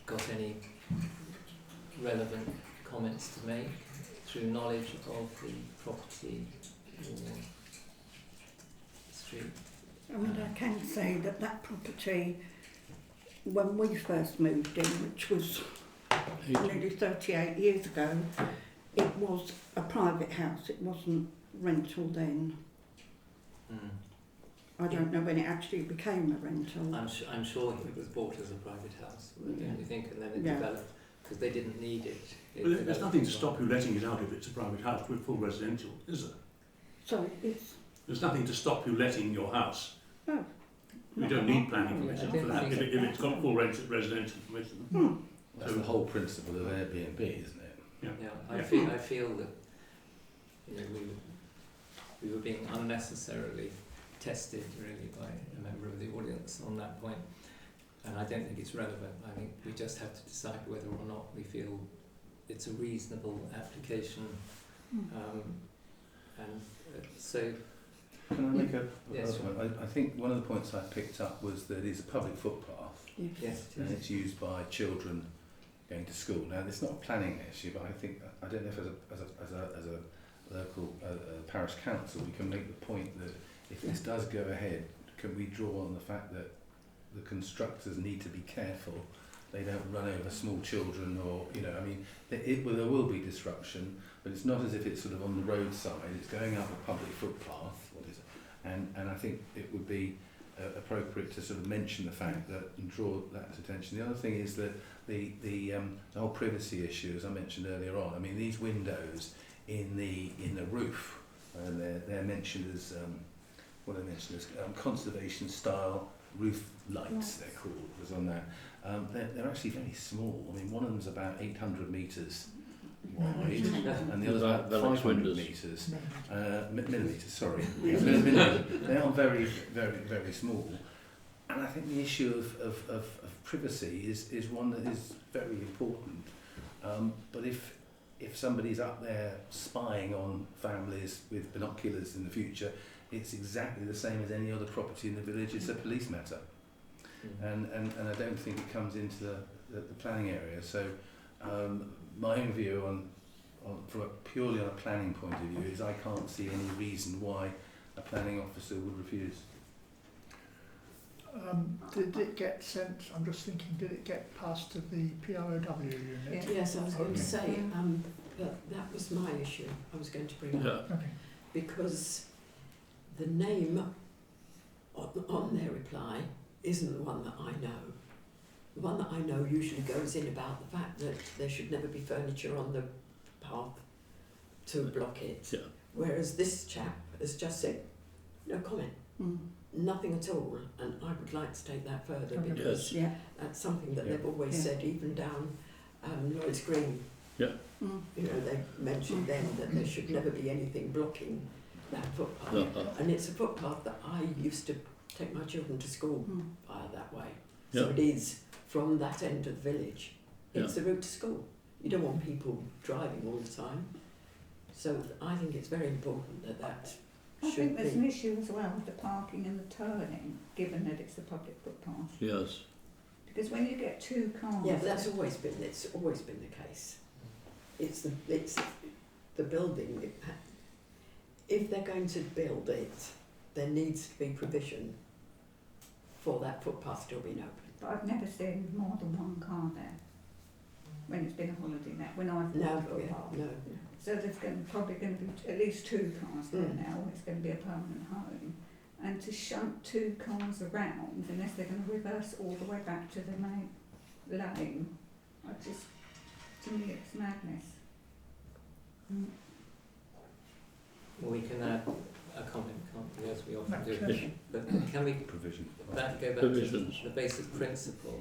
got any relevant comments to make through knowledge of the property or street? I mean, I can say that property, when we first moved in, which was nearly 38 years ago, it was a private house. It wasn't rental then. I don't know when it actually became a rental. I'm sure it was bought as a private house, don't you think? And then it Yeah. developed because they didn't need it. But there's nothing to stop you letting it out if it's a private house with full residential, is there? So it's... There's nothing to stop you letting your house. No. You don't need planning Yeah, I permission don't for that think if it's got full residential permission. That's the whole principle of Airbnb, isn't it? Yeah, I Yeah. feel that, you know, we were being unnecessarily tested really by a member of the audience on that point, and I don't think it's relevant. I think we just have to decide whether or not we feel it's a reasonable application, so. Can I make a Yes, point? I think one of the points I picked up was that it's a public footpath Yes, it and is. it's used by children going to school. Now, it's not a planning issue, but I think, I don't know if as a local parish council we can make the point that if this does go ahead, can we draw on the fact that the constructors need to be careful they don't run over small children, or, you know, I mean, there will be disruption, but it's not as if it's sort of on the roadside, it's going up a public footpath, and I think it would be appropriate to sort of mention the fact that and draw that to attention. The other thing is that the whole privacy issue, as I mentioned earlier on. I mean, these windows in the roof, and they're mentioned as conservation style roof lights. They're called. Was on that. They're actually very small. I mean, one of them's about 800 metres wide, and the other's about 500 metres. Millimetres, sorry. Millimetres. They are very, very, very small. And I think the issue of privacy is one that is very important. But if somebody's up there spying on families with binoculars in the future, it's exactly the same as any other property in the village. It's a police matter. And I don't think it comes into the planning area. So my own view purely on a planning point of view is I can't see any reason why a planning officer would refuse. Did it get sent, I'm just thinking, did it get passed to the PROW unit? Yes, I was going to say, Okay. that was my issue I was going to bring up. Okay. Because the name on their reply isn't the one that I know. The one that I know usually goes in about the fact that there should never be furniture on the path to block it. Yeah. Whereas this chap has just said, no comment, nothing at all. And I would like to take that further because that's something that they've always said, even down Lloyd's Green. Yeah. You know, they mentioned then that there should never be anything blocking that footpath. And it's a footpath that I used to take my children to school via that way. So it is from that end of the village. It's the route to school. You don't want people driving all the time. So I think it's very important that I should think there's be. an issue as well with the parking and the turning, given that it's a public footpath. Yes. Because when you get two cars... Yeah, but it's always been the case. It's the building. If they're going to build it, there needs to be provision for that footpath still being open. But I've never seen more than one car there when it's been a holiday let, when I've walked the footpath. No. So there's probably going to be at least two cars there now, when it's going to be a permanent home. And to shunt two cars around, unless they're going to reverse all the way back to the main lane, to me it's madness. Well, we can add a comment, can't we, as we often do. Provision. But can we Provision. go back to the basic principle?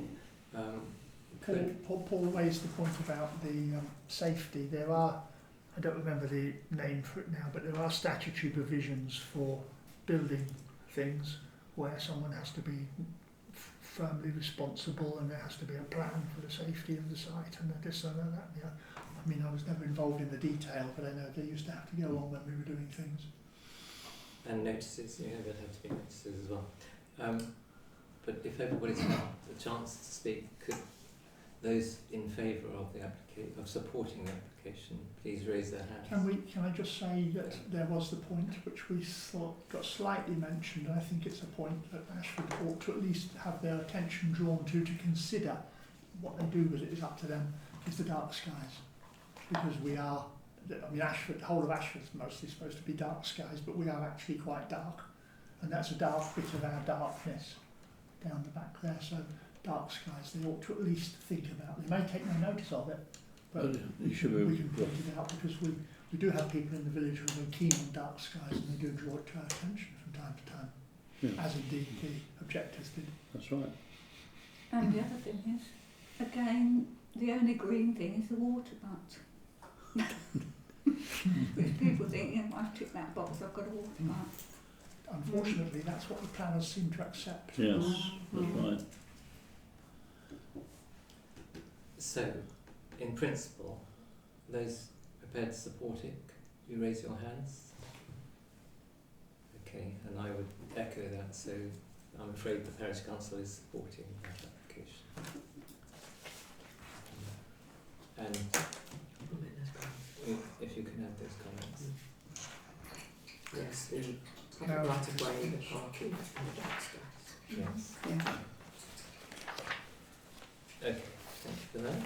Paul raised the point about the safety. There are, I don't remember the name for it now, but there are statutory provisions for building things where someone has to be firmly responsible and there has to be a plan for the safety of the site and this and that. Yeah. I mean, I was never involved in the detail, but I know they used to have to go on when we were doing things. And notices, there'd have to be notices as well. But if everybody's had a chance to speak, could those in favour of of supporting the application please raise their hands? Can I just say that there was the point which we thought got slightly mentioned. I think it's a point that Ashford ought to at least have their attention drawn to consider what they do with it is up to them, is the dark skies. Because we are, I mean, Ashford, the whole of Ashford is mostly supposed to be dark skies, but we are actually quite dark. And that's a dark bit of our darkness down the back there. So dark skies, they ought to at least think about. They may take no notice of it, but we can point it out because we do have people in the village who are very keen on dark skies and they do draw it to our attention from time to time, as indeed the objectors did. That's right. And the other thing is, again, the only green thing is the water butt. Which people think, I've ticked that box, I've got a water butt. unfortunately, that's what the planners seem to accept. Yes, that's right. So, in principle, those prepared to support it, you raise your hands. Okay, and I would echo that, so I'm afraid the Parish Council is supporting that application. And if you can add those comments. Yes, the public right of way, the parking and the downstairs. Yes. Yeah. Okay, thank you for that.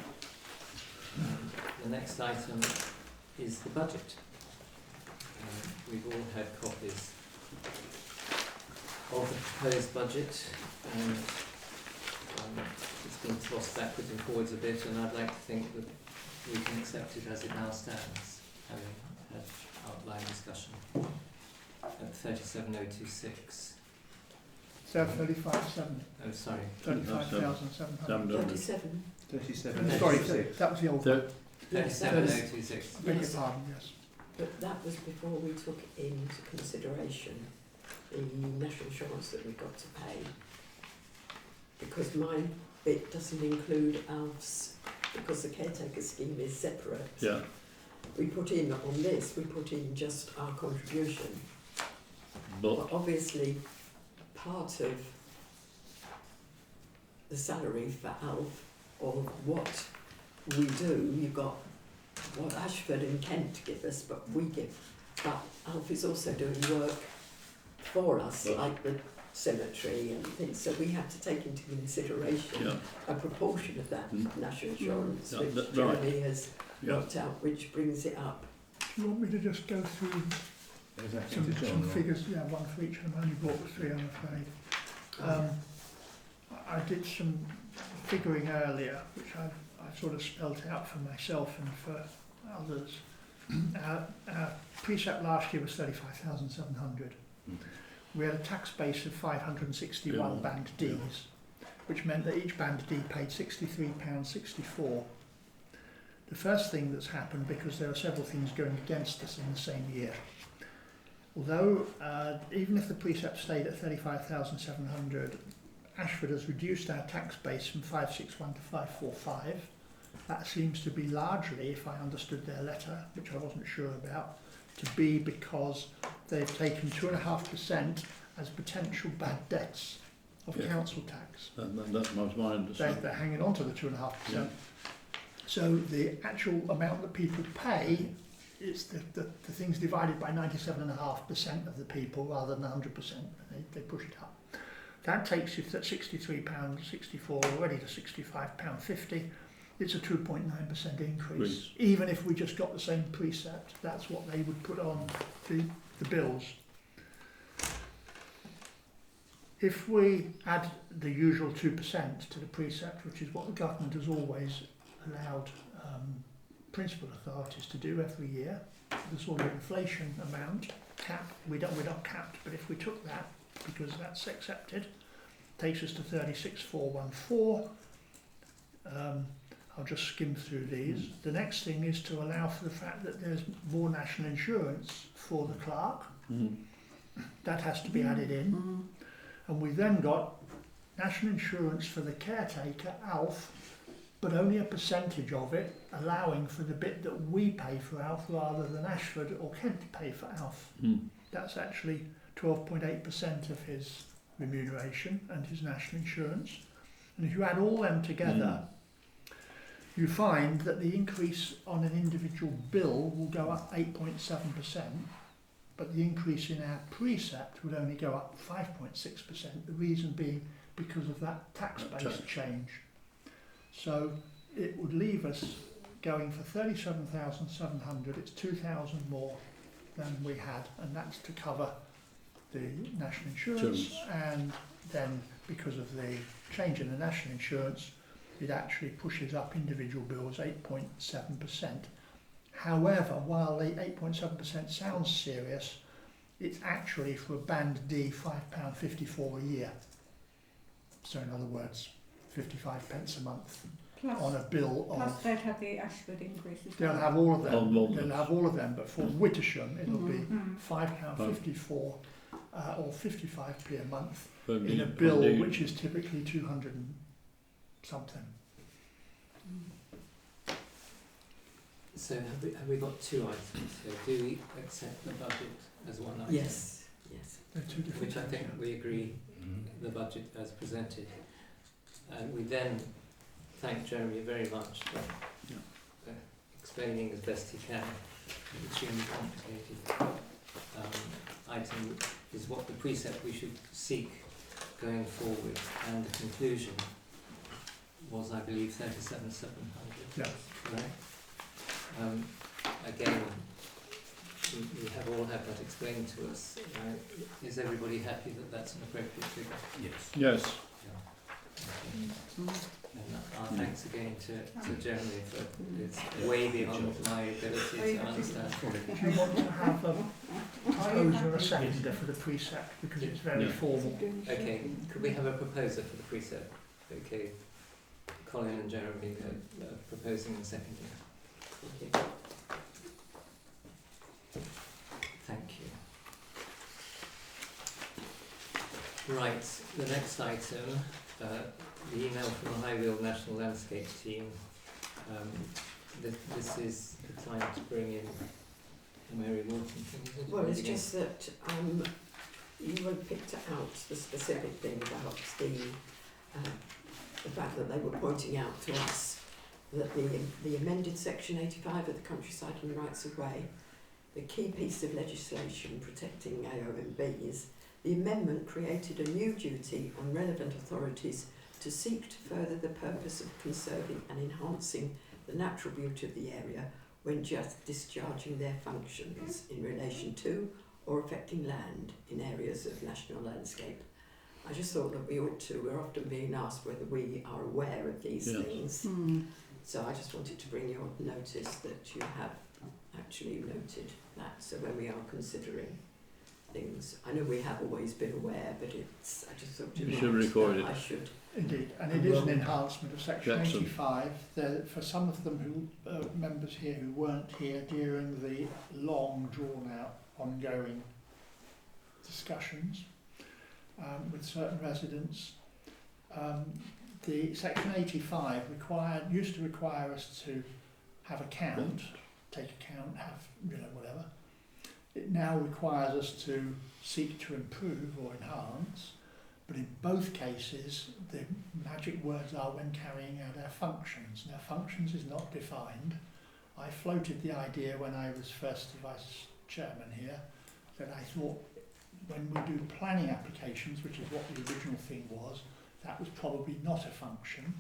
The next item is the budget. We've all had copies of the proposed budget, and it's been tossed backwards and forwards a bit, and I'd like to think that we can accept it as it now stands, having had outline discussion at 37026. So 35,700. Oh, sorry. 35,700. 37. 37. Sorry, 36. that was the old one. Yes, that was, 37026. Beg your yes, pardon, yes. but that was before we took into consideration the national insurance that we've got to pay. Because my bit doesn't include ALF's, because the caretaker scheme is separate. Yeah. We put in, on this, we put in just our contribution. But But obviously, part of the salary for ALF, or what we do, you've got what Ashford and Kent give us, but we give. But ALF is also doing work for us, But- like the cemetery and things, so we have to take into consideration yeah, a proportion of that national insurance, Yeah, which right. Jeremy has yeah. worked out, which brings it up. Do you want me to just go through Exactly. some figures? Yeah, one for each, and I've only brought three, I'm afraid. I did some figuring earlier, which I've sort of spelt out for myself and for others. Our precept last year was 35,700. We had a tax base of 561 Yeah. band Ds, which meant that each band D paid £63.64. The first thing that's happened, because there are several things going against us in the same year, although even if the precept stayed at 35,700, Ashford has reduced our tax base from 561 to 545. That seems to be largely, if I understood their letter, which I wasn't sure about, to be because they've taken 2.5% as potential bad debts of Yeah. council tax. That was my They're understanding. hanging on to the 2.5%. So the actual amount that people pay, it's the things divided by 97.5% of the people rather than 100%. They push it up. That takes you at £63.64 already to £65.50. It's a 2.9% increase. Even if we just got the same precept, that's what they would put on the bills. If we add the usual 2% to the precept, which is what the government has always allowed principal authorities to do every year, the sort of inflation amount cap, we're not capped, but if we took that, because that's accepted, takes us to 36,414. I'll just skim through these. The next thing is to allow for the fact that there's more national insurance for the clerk. That has to be added in. And we've then got national insurance for the caretaker, ALF, but only a percentage of it, allowing for the bit that we pay for ALF rather than Ashford or Kent pay for ALF. That's actually 12.8% of his remuneration and his national insurance. And if you add all them together, you find that the increase on an individual bill will go up 8.7%, but the increase in our precept would only go up 5.6%, the reason being because of that tax base change. So it would leave us going for 37,700, it's 2,000 more than we had, and that's to cover the national insurance, and then because of the change in the national insurance, it actually pushes up individual bills 8.7%. However, while the 8.7% sounds serious, it's actually for a band D £5.54 a year. So in other words, 55 pence a month on a bill of... Plus they'd have the Ashford increases. They'll have all of them. They'll have all of them, but for Wittersham it'll be £5.54 or 55p a month For in the- a bill on the- which is typically 200 and something. So have we got two items here? Do we accept the budget as one item? Yes, yes. They're two different Which I things, think yeah. we agree Mhm. the budget as presented. And we then thank Jeremy very much for explaining as best he can an extremely complicated item is what the precept we should seek going forward, and the conclusion was, I believe, 37,700. Yeah. Correct? Again, we have all had that explained to us. Is everybody happy that that's an appropriate figure? Yes. Yes. And our thanks again to Jeremy for it's way beyond my ability to understand. Do you want to have a proposer, a seconder for the precept, because it's very Yeah. formal? Okay, could we have a proposer for the precept? Okay, Colin and Jeremy are proposing and seconding. Okay. Thank you. Right, the next item, the email from the High Wheel National Landscape Team. This is the time to bring in the Mary Walton thing, is it? Well, it's just that you had picked out the specific thing about the fact that they were pointing out to us that the amended Section 85 of the Countryside and Rights of Way, the key piece of legislation protecting AONBs, the amendment created a new duty on relevant authorities to seek to further the purpose of conserving and enhancing the natural beauty of the area when just discharging their functions in relation to or affecting land in areas of national landscape. I just thought that we're often being asked whether we are aware of these Yes. things. Mm. So I just wanted to bring your notice that you have actually noted that. So when we are considering things, I know we have always been aware, but it's, I just thought You should record it. I should. Indeed, and it is an enhancement of Section Jackson. 85. There, for some of them who members here who weren't here during the long, drawn-out, ongoing discussions with certain residents, the Section 85 used to require us to have a count, take account, have whatever. It now requires us to seek to improve or enhance. But in both cases, the magic words are when carrying out our functions. Now, functions is not defined. I floated the idea when I was first vice chairman here, that I thought when we do planning applications, which is what the original thing was, that was probably not a function.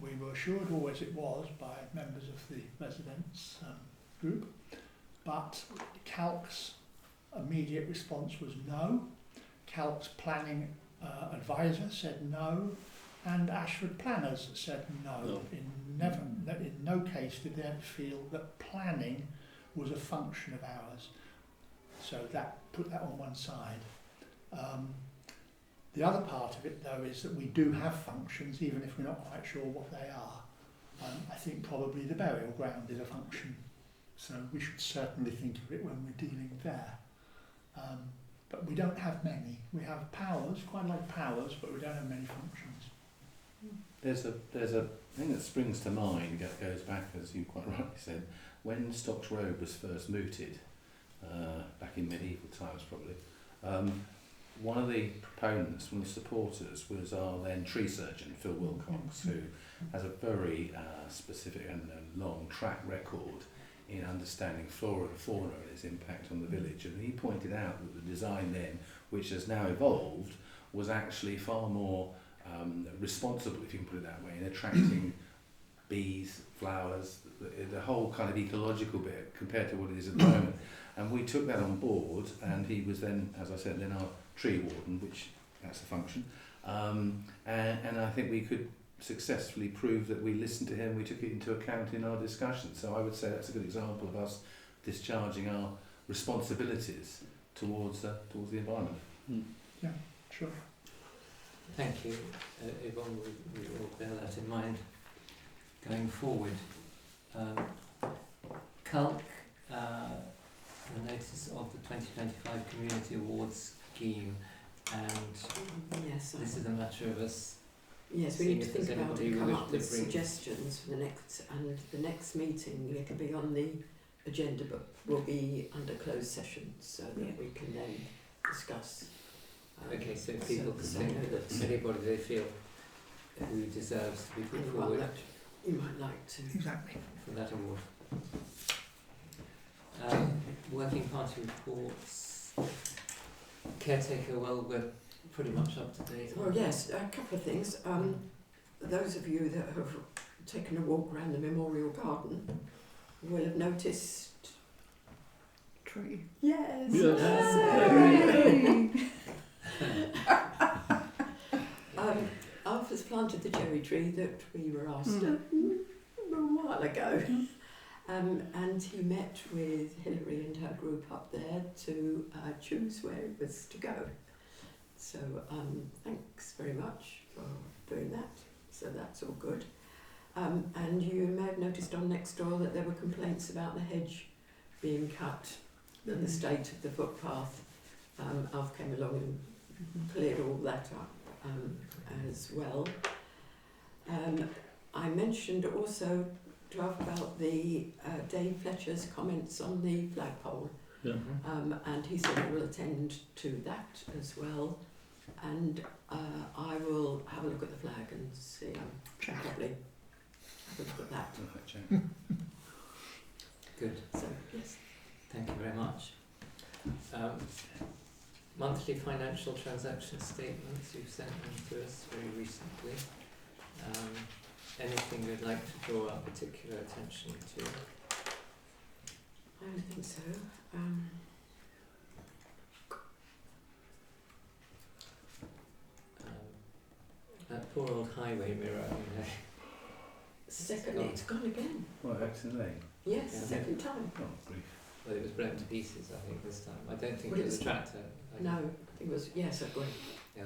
We were assured always it was by members of the residents group, but CALC's immediate response was no. CALC's planning advisor said no, and Ashford planners said no. No. In no case did they ever feel that planning was a function of ours. So that put that on one side. The other part of it, though, is that we do have functions, even if we're not quite sure what they are. I think probably the burial ground is a function, so we should certainly think of it when we're dealing there. But we don't have many. We have powers, quite a lot of powers, but we don't have many functions. There's a thing that springs to mind that goes back, as you quite rightly said, when Stocks Road was first mooted, back in medieval times probably. One of the proponents, one of the supporters, was our then tree surgeon, Phil Wilcox, who has a very specific and long track record in understanding flora and fauna and its impact on the village. And he pointed out that the design then, which has now evolved, was actually far more responsible, if you can put it that way, in attracting bees, flowers, the whole kind of ecological bit compared to what it is at the moment. And we took that on board, and he was then, as I said, then our tree warden, which that's a function. And I think we could successfully prove that we listened to him, we took it into account in our discussion. So I would say that's a good example of us discharging our responsibilities towards the environment. Yeah, sure. Thank you, Yvonne. We will bear that in mind going forward. Calc the notice of the 2025 Community Awards Scheme, and Yes, this is a matter of us. yes, we seeing need to if there's think about anybody it, who come wishes up to with bring- suggestions for the next meeting. It'll be on the agenda, but will be under closed session, so that we can then discuss. Okay, so people can so think know that that anybody they feel who deserves to be put anyone forward that you might like to. Exactly. for that award. Working party reports. Caretaker, well, we're pretty much up to date. Well, yes, a couple of things. Those of you that have taken a walk around the Memorial Garden will have noticed. Tree. Yes. Alpha's planted the cherry tree that we were asked a while ago. And he met with Hilary and her group up there to choose where it was to go. So thanks very much for doing that. So that's all good. And you may have noticed on next door that there were complaints about the hedge being cut and the state of the footpath. Alf came along and cleared all that up as well. I mentioned also to Alf about the Dave Fletcher's comments on the flagpole. Yeah. And he said he will attend to that as well. And I will have a look at the flag and see. Probably have a look at that. Perfect, check. Good. So yes. Thank you very much. Monthly financial transaction statements, you've sent them to us very recently. Anything you'd like to draw our particular attention to? I don't think so. That poor old highway mirror, you know. Second, it's gone again. What, Exton Lane? Yes, Yeah. second time. Oh, grief. Well, it was blown to pieces, I think, this time. I don't think Well, it was a it's- tractor. No, it was, yes, I agree. Yeah.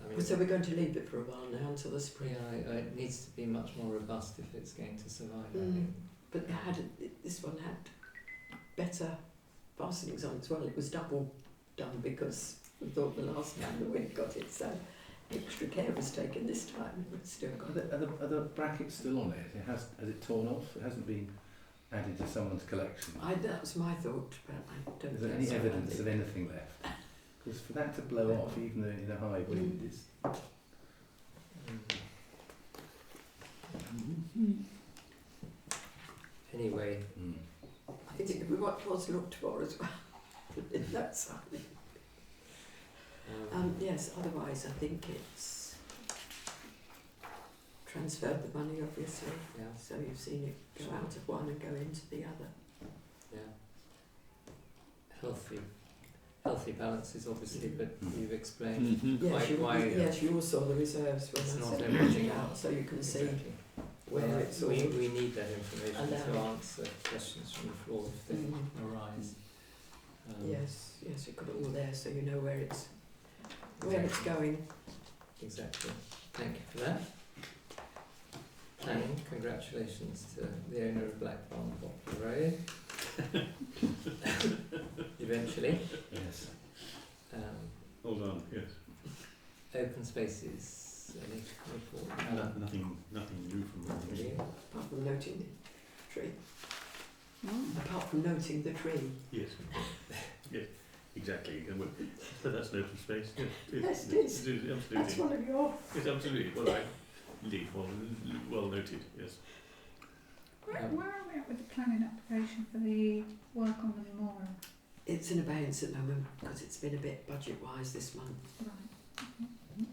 I mean, So we're going to leave it for a while now until the spring. yeah, it needs to be much more robust if it's going to survive, I Mm. think. But this one had better fastenings on as well. It was double done because we thought the last time that we'd got it, so extra care was taken this time. It's still got it. Are the brackets still on it? Has it torn off? It hasn't been added to someone's collection. That was my thought, but I don't Is there think any so. evidence of anything left? Because for that to blow off, even though in a high wind, is Anyway, I think it was looked for as well. That side. Yes, otherwise I think it's transferred the money obviously. yeah, So you've seen it go out of one and go into the other. yeah. Healthy balances, obviously, but you've explained why Yes, you all saw the reserves when it's I not sent everything it out, so you can see exactly. where Well, it's all. we need that information to allowed. answer questions from the floor if they arise. Yes, you've got it all there, so you know where it's going. Exactly. Thank you for that. Planning, congratulations to the owner of Blackbarn Poplar Road. Eventually. yes. Hold on, yes. Open spaces, any report? Nothing new from me. Apart from noting the tree. Apart from noting the tree. Yes. Yes, exactly. So that's an open space. Yes, it is. Absolutely. That's one of your. Yes, absolutely. Well, indeed, well noted. Yes. Where are we at with the planning application for the work on the memorial? It's in abeyance at the moment because it's been a bit budget-wise this month. Right.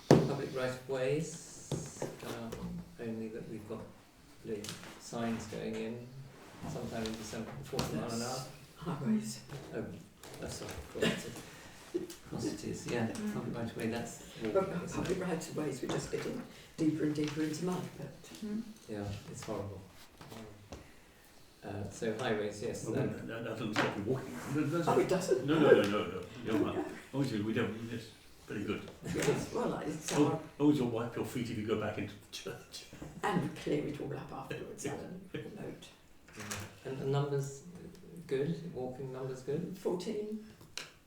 Public right of ways, only that we've got the signs going in sometime in December, 40 mile an hour. Highways. Sorry, crosses, yeah, public right of way, that's But walking, isn't it? public rights of ways, we're just getting deeper and deeper into mud, but Yeah, it's horrible. So highways, yes, Well, that doesn't stop you walking. oh, it doesn't. No. You're right. Obviously, we don't. Yes, very good. Yes, well, it's our, Always you'll wipe your feet if you go back into the church. and we clear it all up afterwards, Alan, a note. and the numbers, good? Walking numbers good? 14.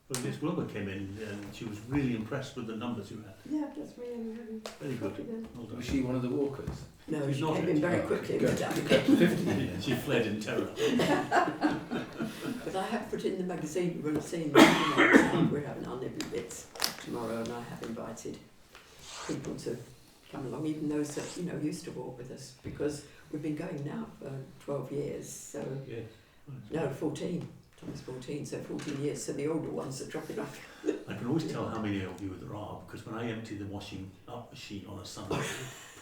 Well, Miss Wilbur came in and she was really impressed with the numbers you had. Yeah, that's really, really Very good. confident. Well done. Was she one of the walkers? No, She's she not came it. in very Oh, quickly good. with that. 50. She fled in terror. But I have put in the magazine, you will have seen, we're having our nibbly bits tomorrow, and I have invited people to come along, even those that, you know, used to walk with us, because we've been going now for 12 years, so, Yes. no, 14. Times 14, so 14 years, so the older ones are dropping off. I can always tell how many of you there are because when I empty the washing up machine on a Sunday,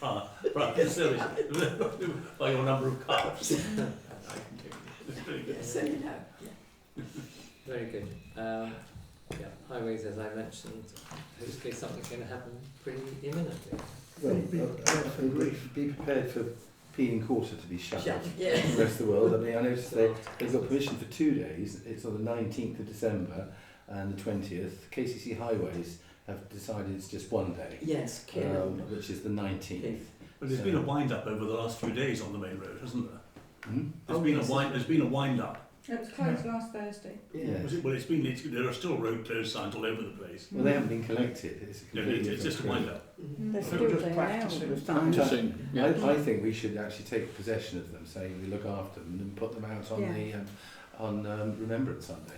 prior to service, by your number of cups, I can tell you. It's very good. Yeah, so you know. Yeah. Very good. Yeah, highways, as I mentioned, hopefully something's going to happen pretty imminently. Well, Be prepared for grief. be prepared for Peeling Quarter to be shut off. Yes. The rest of the world. I mean, I noticed they've got permission for 2 days. It's on the 19th of December and the 20th. KCC Highways have decided it's just 1 day, Yes, Kieran. which is the 19th. But there's been a wind up over the last few days on the main road, hasn't there? Hmm? There's been a wind up. It was closed last Thursday. Yeah. Was it? Well, there are still road closed signs all over the place. Well, they haven't been collected. It's, No, it's just a wind up. Mhm. They're They still were just there now, practicing. all the time. Practicing, yeah. I think we should actually take possession of them, say we look after them and put them out on Yeah. on Remembrance Sunday,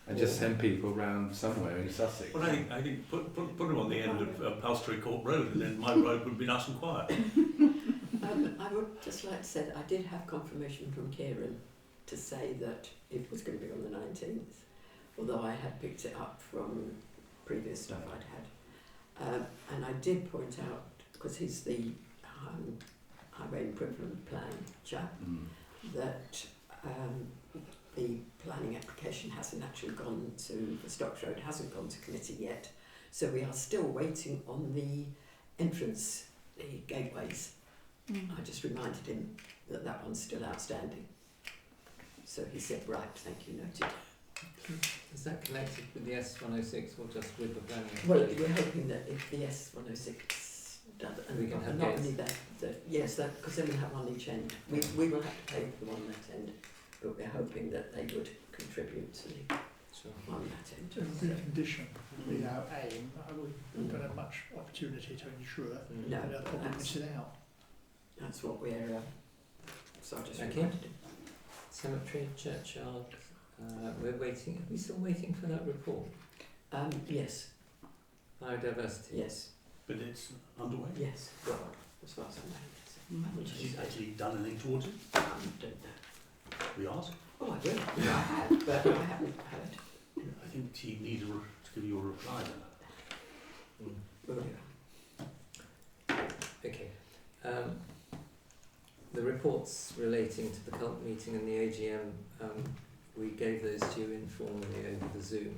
and just send people round somewhere in Sussex. Well, I think put them on the end of Palstrey Court Road, and then my road would be nice and quiet. I would just like to say that I did have confirmation from Kieran to say that it was going to be on the 19th, although I had picked it up from previous stuff I'd had. And I did point out, because he's the highway improvement plan chap, that the planning application hasn't actually gone to the Stocks Road, hasn't gone to committee yet. So we are still waiting on the entrance, the gateways. I just reminded him that that one's still outstanding. So he said, right, thank you, noted. Is that connected with the S106 or just with the planning? Well, we're hoping that if the S106 does, and We can have not gates. only that, yes, that because then we have one each end. We will have to pay for the one that end, but we're hoping that they would contribute to the Sure. one that end. It would be a condition, would be our aim. We don't have much opportunity to ensure Mm. No, that they'll probably that's, miss it out. that's what we're. So I just Okay. reminded him. Cemetery, churchyard, we're waiting, are we still waiting for that report? Yes, Biodiversity? yes, But it's underway. yes. Well, as far as I know. I haven't Has she chased it. actually done anything towards it? I don't know. We ask. Oh, I will. Yeah, I have, but I haven't heard. I think she needs to give you a reply then. Mm. Will do. Okay. The reports relating to the cult meeting and the AGM, we gave those to you informally over the Zoom,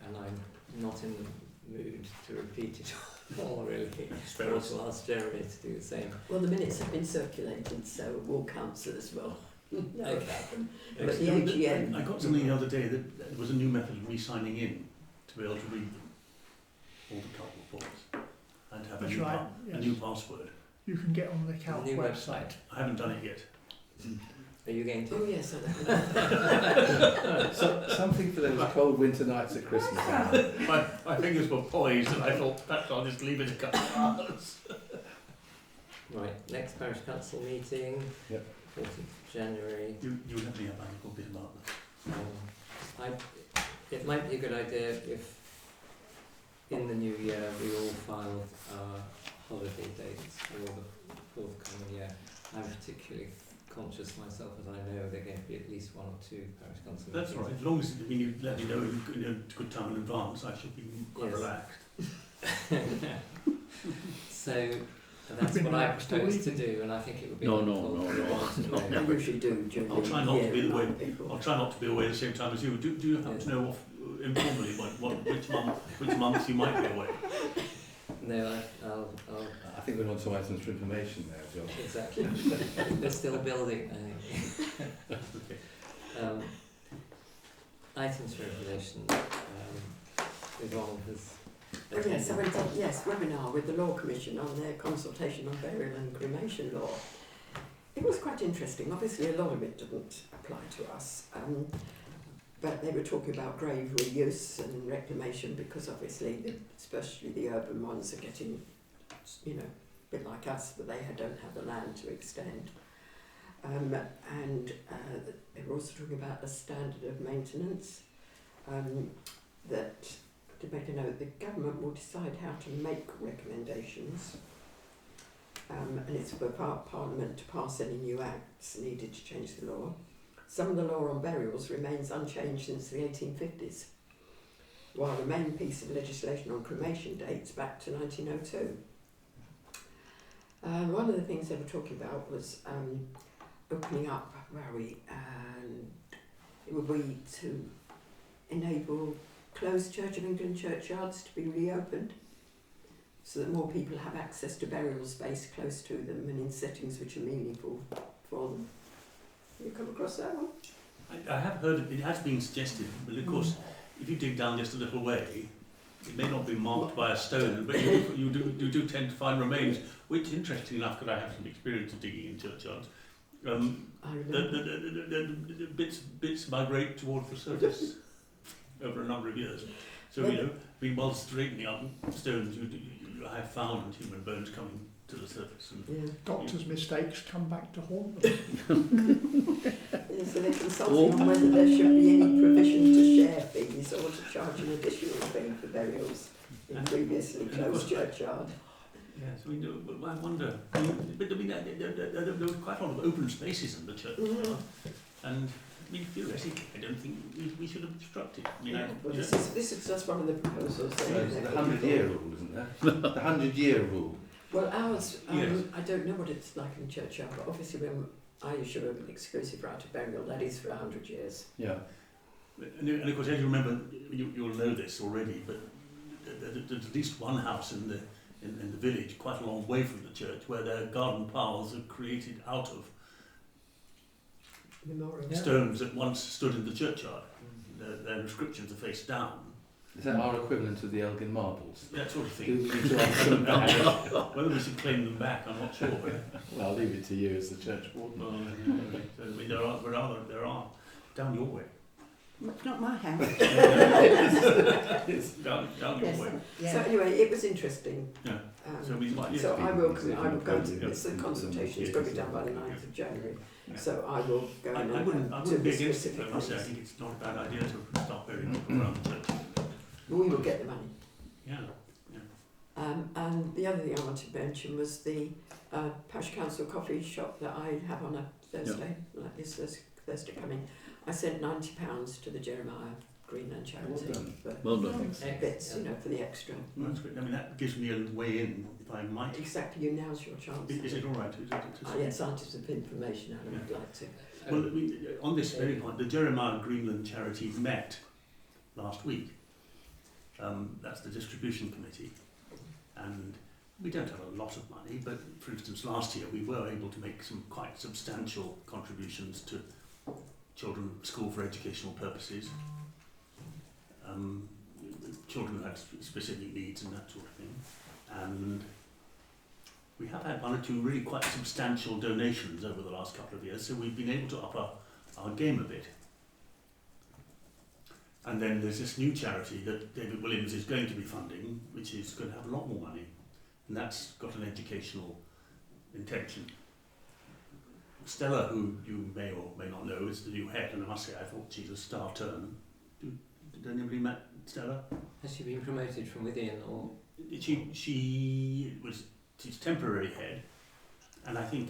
and I'm not in the mood to repeat it all really. Spare Or us. to ask Jeremy to do the same. Well, the minutes have been circulated, so all councillors will know Okay. about them. But the Excellent. AGM. I got something the other day that there was a new method of re-signing in to be able to read them, all the cult reports, and to have That's a new, right, a yes. new password. You can get on the Calc New website. I haven't done it yet. Are you going to? Oh yes, I So, something for those cold winter nights at Christmas. Alan. My fingers were poised, and I thought perhaps I'll just leave it a couple of hours. Right, next parish council meeting, Yep. 14th of January. You let me have a little bit about that. It might be a good idea if in the new year we all filed our holiday dates for the forthcoming year. I'm particularly conscious myself, as I know there are going to be at least 1 or 2 parish council meetings. That's all right. As long as you let me know in a good time in advance, I should be quite Yes. relaxed. So that's been what I relaxed all propose to evening. do, and I think it would be No, helpful no, if no, you want to know. I usually do during I'll the try not to year, be the way- remind people. I'll try not to be away at the same time as you. Do you happen to know informally which months you might be away? No, I'll I think we're on to items for information now, John. exactly. They're still building, I think. Okay. Items for information. Yvonne has. Oh yes, I went to webinar with the Law Commission on their consultation on burial and cremation law. It was quite interesting. Obviously, a lot of it didn't apply to us, but they were talking about grave reuse and reclamation because obviously, especially the urban ones are getting, a bit like us, but they don't have the land to extend. And they were also talking about a standard of maintenance that, to make a note, the government will decide how to make recommendations. And it's for Parliament to pass any new acts needed to change the law. Some of the law on burials remains unchanged since the 1850s, while the main piece of legislation on cremation dates back to 1902. One of the things they were talking about was opening up, and it would be to enable closed Church of England churchyards to be reopened, so that more people have access to burial space close to them and in settings which are meaningful for them. Have you come across that one? I have heard it has been suggested, but of course, if you dig down just a little way, it may not be marked by a stone, but you do tend to find remains, which, interestingly enough, because I have some experience of digging in churchyards, the bits migrate towards the surface over a number of years. So, while straightening up stones, I have found human bones coming to the surface. And Doctors' mistakes come back to haunt them. So they're consulting on whether there should be any provision to share fees or to charge an additional fee for burials in previously closed churchyard. Yes, I wonder. But there were quite a lot of open spaces in the churchyard, and theoretically, I don't think we should obstruct it. This is just one of the proposals. So it's the 100-year rule, isn't there? The 100-year rule. Well, ours, yes. I don't know what it's like in the churchyard, but obviously when I issue an exclusive right of burial, that is for 100 years. Yeah. And of course, as you remember, you'll know this already, but there's at least one house in the village, quite a long way from the church, where their garden paths are created out of stones that once stood in the churchyard. Their inscriptions are face down. Is that our equivalent of the Elgin marbles? That sort of Do thing. we need to ask them back? Whether we should claim them back, I'm not sure. Well, I'll leave it to you as the church warden. There are down your way. It's not my house. It's down your way. Yeah. So anyway, it was interesting. Yeah. So I will go to this. The consultation is going to be done by the 9th of January. Yeah. So I will go I and wouldn't be against it, I say. I think it's not a bad idea to start burying people around the church. We will get the money. Yeah. And the other thing I wanted to mention was the Parish Council coffee shop that I have on a Thursday, like this Thursday coming. I sent £90 to the Jeremiah Greenland charity Well done. for bits, for the extra. That's great. I mean, that gives me a way in, if I might. Exactly, now's your chance. Is it all right? Yes, items of information, I would like to. Well, on this very point, the Jeremiah Greenland charity met last week. That's the distribution committee, and we don't have a lot of money, but for instance last year we were able to make some quite substantial contributions to children school for educational purposes, children who had specific needs and that sort of thing, and we have had one or two really quite substantial donations over the last couple of years, so we've been able to up our game a bit. And then there's this new charity that David Williams is going to be funding, which is going to have a lot more money, and that's got an educational intention. Stella, who you may or may not know, is the new head, and I must say I thought she's a star turn. Did anybody met Stella? Has she been promoted from within, or? She's temporary head, and I think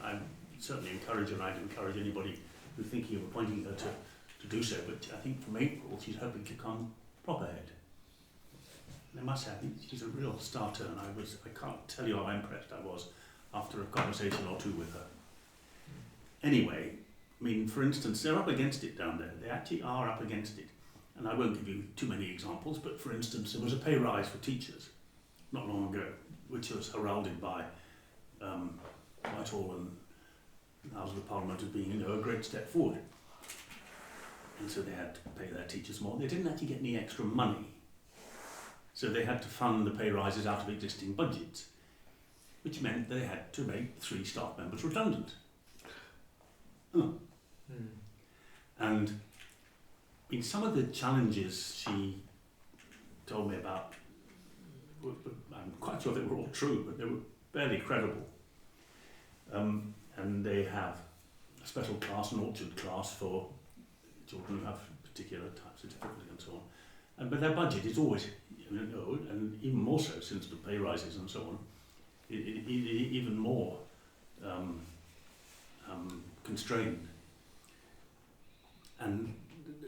I certainly encourage her, and I'd encourage anybody who's thinking of appointing her to do so, but I think from April she's hoping to become proper head. And I must say, I think she's a real star turn. I can't tell you how impressed I was after a conversation or two with her. Anyway, I mean, for instance, they're up against it down there. They actually are up against it. And I won't give you too many examples, but for instance, there was a pay rise for teachers not long ago, which was heralded by Whitehall and the House of Parliament as being, a great step forward. And so they had to pay their teachers more. They didn't actually get any extra money. So they had to fund the pay rises out of existing budgets. which meant they had to make 3 staff members redundant. And I mean, some of the challenges she told me about, I'm quite sure they were all true, but they were fairly credible. And they have a special class, an orchard class for children who have particular types of difficulty and so on. But their budget is always, and even more so since the pay rises and so on, even more constrained. And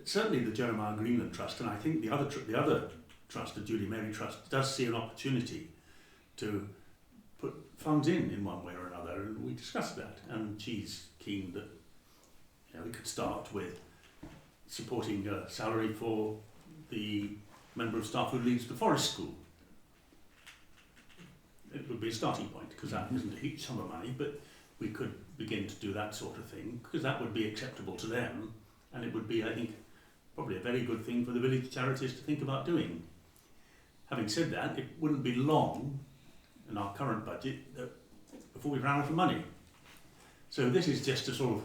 certainly the Jeremiah Greenland Trust, and I think the other trust, the Julie Mary Trust, does see an opportunity to put funds in one way or another, and we discussed that. And she's keen that we could start with supporting a salary for the member of staff who leads the forest school. It would be a starting point, because that isn't a huge sum of money, but we could begin to do that sort of thing, because that would be acceptable to them, and it would be, I think, probably a very good thing for the village charities to think about doing. Having said that, it wouldn't be long in our current budget before we ran out of money. So this is just to sort of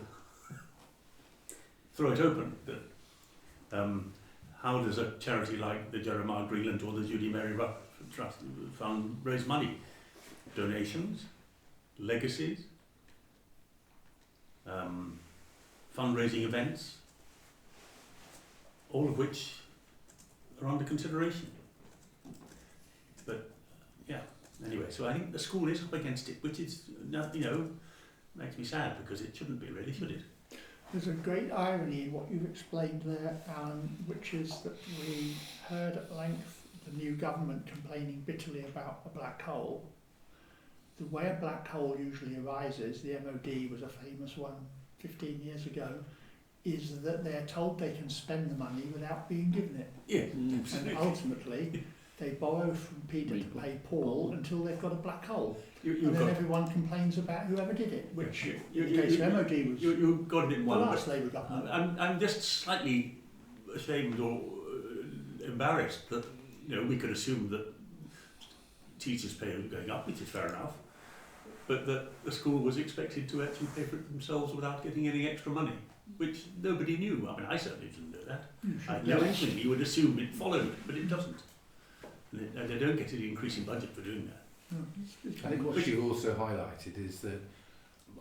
throw it open. That, how does a charity like the Jeremiah Greenland or the Judy Mary Trust Fund raise money? Donations, legacies, fundraising events, all of which are under consideration. But yeah, anyway, so I think the school is up against it, which is, makes me sad, because it shouldn't be, really, should it? There's a great irony in what you've explained there, Alan, which is that we heard at length the new government complaining bitterly about a black hole. The way a black hole usually arises, the MOD was a famous one 15 years ago, is that they're told they can spend the money without being given it. Yeah, and ultimately they borrow from Peter to pay Paul until they've got a black hole. And then everyone complains about whoever did it, which in the case of MOD was you got a bit the more. last Labour government. I'm just slightly ashamed or embarrassed that we could assume that teachers' pay was going up, which is fair enough, but that the school was expected to actually pay for it themselves without getting any extra money, which nobody knew. I mean, I certainly didn't know that. You would assume it followed, but it doesn't. And they don't get any increase in budget for doing that. I think what you also highlighted is that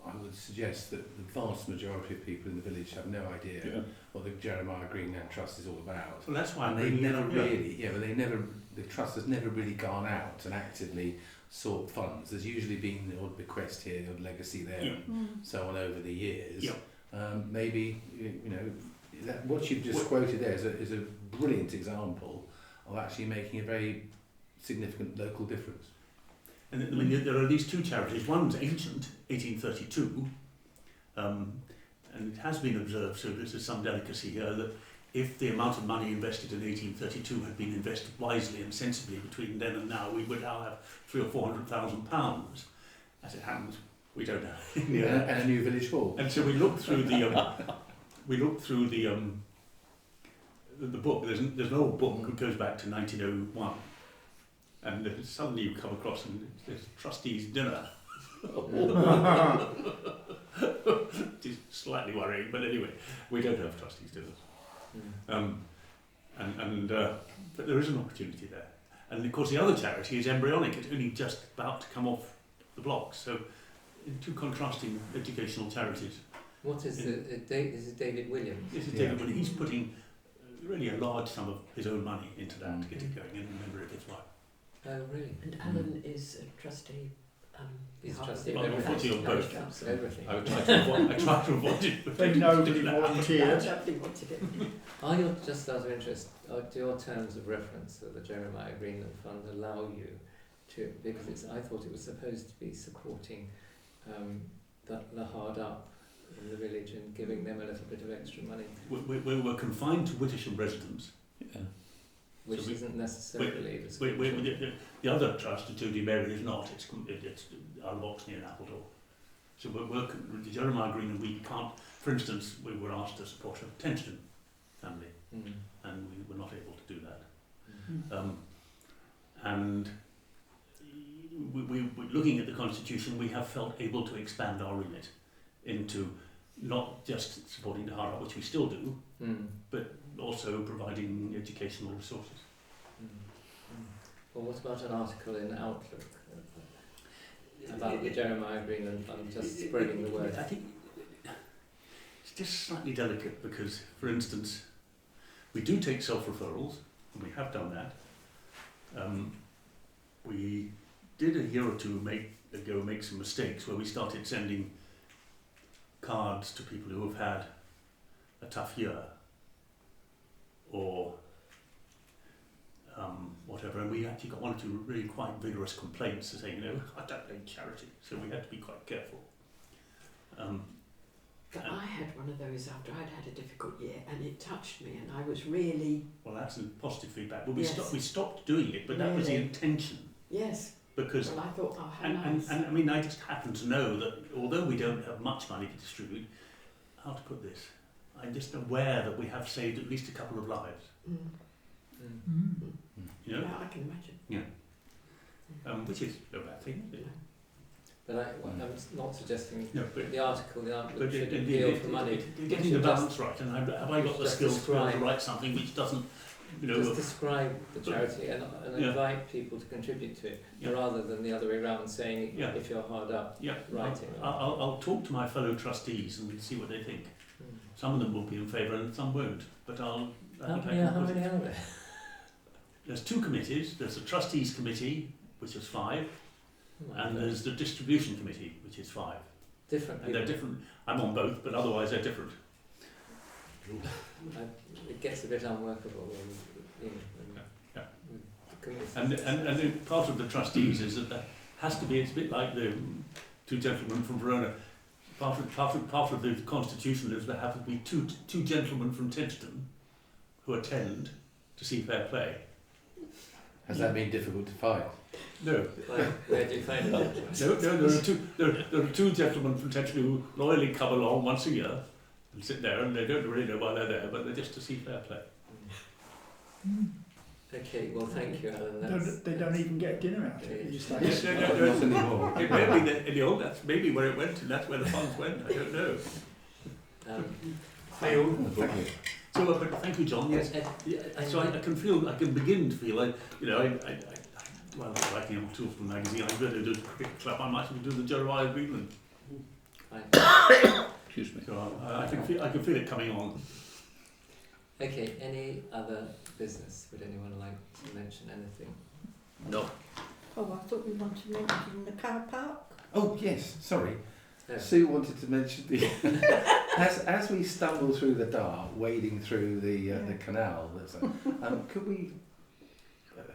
I would suggest that the vast majority of people in the village have no idea what the Jeremiah Greenland Trust is all about. Well, that's why and the trust has never really gone out and actively sought funds. There's usually been the odd bequest here, the odd legacy there, and so on over the years. Maybe that what you've just quoted there is a brilliant example of actually making a very significant local difference. And I mean, there are these 2 charities. One's ancient, 1832, and it has been observed, so this is some delicacy here, that if the amount of money invested in 1832 had been invested wisely and sensibly between then and now, we would now have £300,000 or £400,000. As it happens, we don't know. And a new village hall. And so we looked through the book. There's an old book that goes back to 1901. And suddenly you come across and there's trustees' dinner. It is slightly worrying, but anyway, we don't have trustees' dinners. But there is an opportunity there. And of course the other charity is embryonic. It's only just about to come off the blocks. So 2 contrasting educational charities. What is this is David Williams? This is David Williams. He's putting really a large sum of his own money into that to get it going, and a member of his wife. Oh, really? And Alan is a trustee. He's a trustee Well, of unfortunately on both. Everything. I tried to avoid it, but They nobody volunteered. Nobody wanted it. Are your, just out of interest, do your terms of reference that the Jeremiah Greenland Fund allow you to, because I thought it was supposed to be supporting the hard up in the village and giving them a little bit of extra money. We were confined to Wittersham residents. Which isn't necessarily the school. The other trust, the Judy Mary, is not. It's our box near Appledore. So we're working with the Jeremiah Green, and we can't. For instance, we were asked to support a Tenchton family, and we were not able to do that. And we looking at the Constitution, we have felt able to expand our remit into not just supporting the hard, which we still do, but also providing educational resources. Well, what about an article in Outlook about the Jeremiah Agreement and just spreading the word? I think it's just slightly delicate because, for instance, we do take self-referrals, and we have done that. We did a year or two ago make some mistakes where we started sending cards to people who have had a tough year or whatever, and we actually got one or two really quite vigorous complaints saying, I don't need charity, so we had to be quite careful. But I had one of those after I'd had a difficult year, and it touched me, and I was really... Well, that's positive feedback. But we Yes. stopped doing it, but that was the Really? intention. Yes. Because Well, I thought, oh, how nice. and I mean, I just happen to know that although we don't have much money to distribute, how to put this? I'm just aware that we have saved at least a couple of lives. You know? Yeah, I can imagine. Yeah. Which is no bad thing, is it? But I'm not suggesting No, but the article, the Outlook But should appeal for money. getting the balance right, and have I got the just skills to be able to describe- write something which doesn't, Just describe the charity and Yeah. invite people to contribute to it, Yeah. rather than the other way around saying Yeah. if you're hard up, yeah, writing. I'll talk to my fellow trustees and we'll see what they think. Some of them will be in favour and some won't, but I think I How can many are there? There's two committees. There's the trustees committee, which is 5, Oh, and there's the distribution committee, which is 5. different And they're people. different. I'm on both, but otherwise they're different. It gets a bit unworkable when Yeah. the committees. And the part of the trustees is that there has to be. It's a bit like the two gentlemen from Verona. Part of the constitution is there have to be two gentlemen from Tenterden who attend to see fair play. Has that been difficult to find? No. Where do you find it? No, there are two gentlemen from Tenterden who loyally come along once a year and sit there, and they don't really know why they're there, but they're just to see fair play. Okay, well, thank you, Alan. They don't even get dinner out of it. Yeah. It's like, Yes, no, Not anymore. It may be that in the old, that's maybe where it went, and that's where the funds went. I don't know. Thank you. So, but thank you, John. Yes. So I can begin to feel like, well, writing a tool from the magazine, I'm going to do the cricket club. I might even do the Jeremiah Agreement. Excuse me. So I can feel it coming on. Okay, any other business? Would anyone like to mention anything? No. Oh, I thought we wanted to mention the car park. Oh yes, sorry. Yeah. Sue wanted to mention the as we stumble through the dark, wading through the canal. Could we?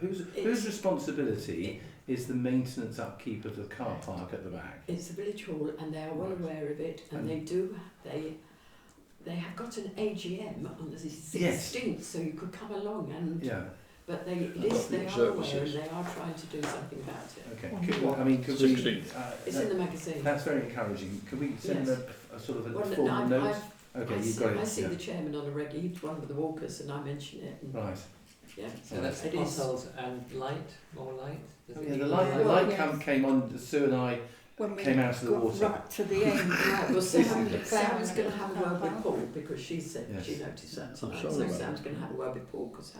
Whose responsibility is the maintenance upkeep of the car park at the back? It's the village hall, and they are well aware of it, and they have got an AGM on the 16th, so you could come along and. Yeah. But they are aware, and they are trying to do something about it. Okay. Could we? 16th. It's in the magazine. That's very encouraging. Could we send Yes. a sort of a Well, formal note? Okay, I you've see, got it. I see yeah. the chairman on a regular. He's one of the walkers, and I mention it. And Right. Yeah. So that's it is. potholes and light, more light? Does it Yeah, need the more light yes. came on. Sue and I When we came out of the got water. right to the end. Right, well, Sam Sam, was Sam's going to down have a in the word car with park. Paul because she said Yes. she noticed that I'm tonight. sorry So about Sam's that. going to have a word with Paul because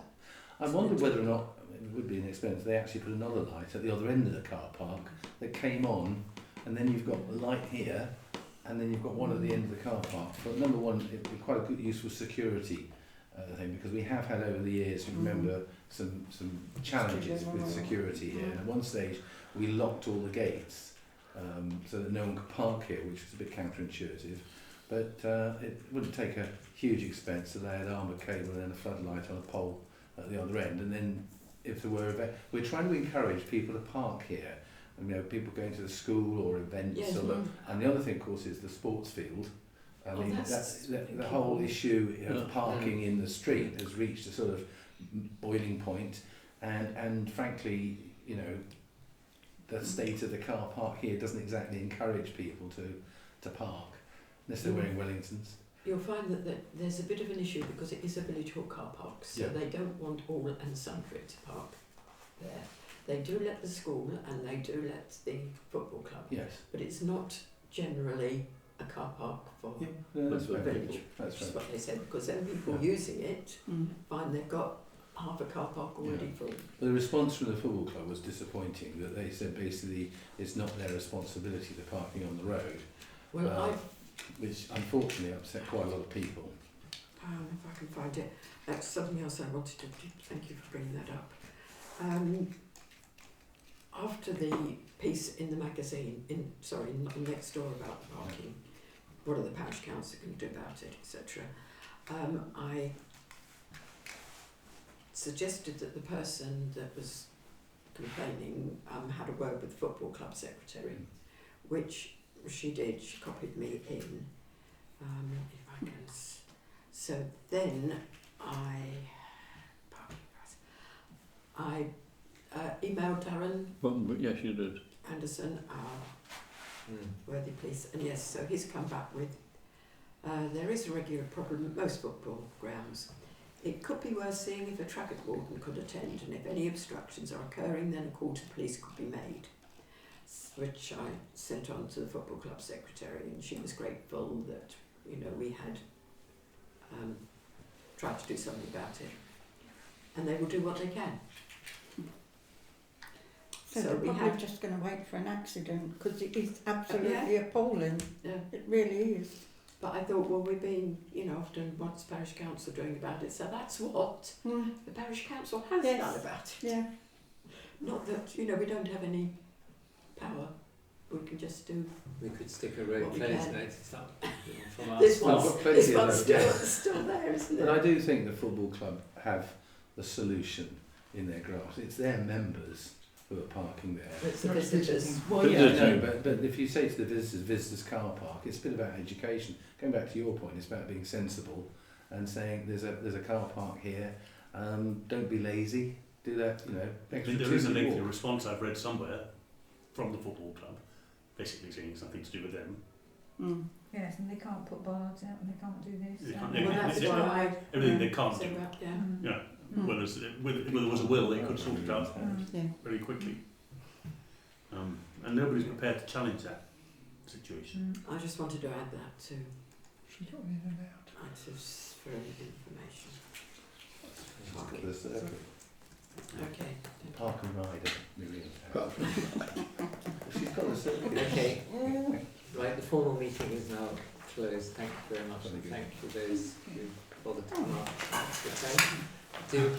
I wondered whether or not it would be an expense. They actually put another light at the other end of the car park that came on, and then you've got the light here, and then you've got one at the end of the car park. But number one, it'd be quite a good useful security thing because we have had over the years, you remember, some challenges with security here. And at one stage, we locked all the gates so that no one could park here, which was a bit counterintuitive. But it wouldn't take a huge expense to lay an armoured cable and then a floodlight on a pole at the other end. And then if there were we're trying to encourage people to park here. People going to the school or events. yes, And the other thing, of course, is the sports field. I Oh, mean, that's the whole issue of Yeah. parking in the street has reached a sort of boiling point, and frankly, the state of the car park here doesn't exactly encourage people to park unless they're wearing Wellingtons. you'll find that there's a bit of an issue because it is a village hall car park, so Yeah. they don't want all and sundry to park there. They do let the school and they do let the football club, Yes. but it's not generally a car park for Yeah, no, that's the fair. village. That's Which is fair. what they said, because then people Yeah. using it find they've got half a car park already full. The response from the football club was disappointing, that they said basically it's not their responsibility, the parking on the road, Well, which unfortunately upset quite a lot of people. if I can find it, that's something else I wanted to do. Thank you for bringing that up. After the piece in the magazine, next door about the parking, what are the parish council going to do about it, etc. I suggested that the person that was complaining had a word with the football club secretary, which she did. She copied me in. If I can. So then I emailed Darren Yes, you did. Anderson, our worthy police, and yes, so he's come back with there is a regular problem at most football grounds. It could be worth seeing if a traffic warden could attend, and if any obstructions are occurring, then a call to police could be made, which I sent on to the football club secretary, and she was grateful that we had tried to do something about it, and they will do what they can. So So they're we probably have- just going to wait for an accident, because it is absolutely appalling. Yeah. It really is. But I thought, well, we've been, often what's parish council doing about it? So that's what the parish council has done about it. Yeah. Not that, we don't have any power. We can just do. We could stick a road What we closed can. notice up from our This staff. one's, this one's still there, isn't it? But I do think the football club have the solution in their grasp. It's their members who are parking there. It's the visitors. Well, yeah, no, but if you say to the visitors car park, it's a bit about education. Going back to your point, it's about being sensible and saying there's a car park here. Don't be lazy. Do that. There is a lengthy response I've read somewhere from the football club, basically saying it's nothing to do with them. Yes, and they can't put bollards out and they can't do this. They can't- Well, that's why everything they can't said do. about, Whereas where there was a will, they could sort it out Yeah. very quickly. And nobody's prepared to challenge that situation. I just wanted to add that to She's got in and out. items for information. The circuit. Okay. Park and ride. She's got the circuit. Okay. Right, the formal meeting is now closed. Thank you very much, and thank you those who bothered to come up. That's good. Do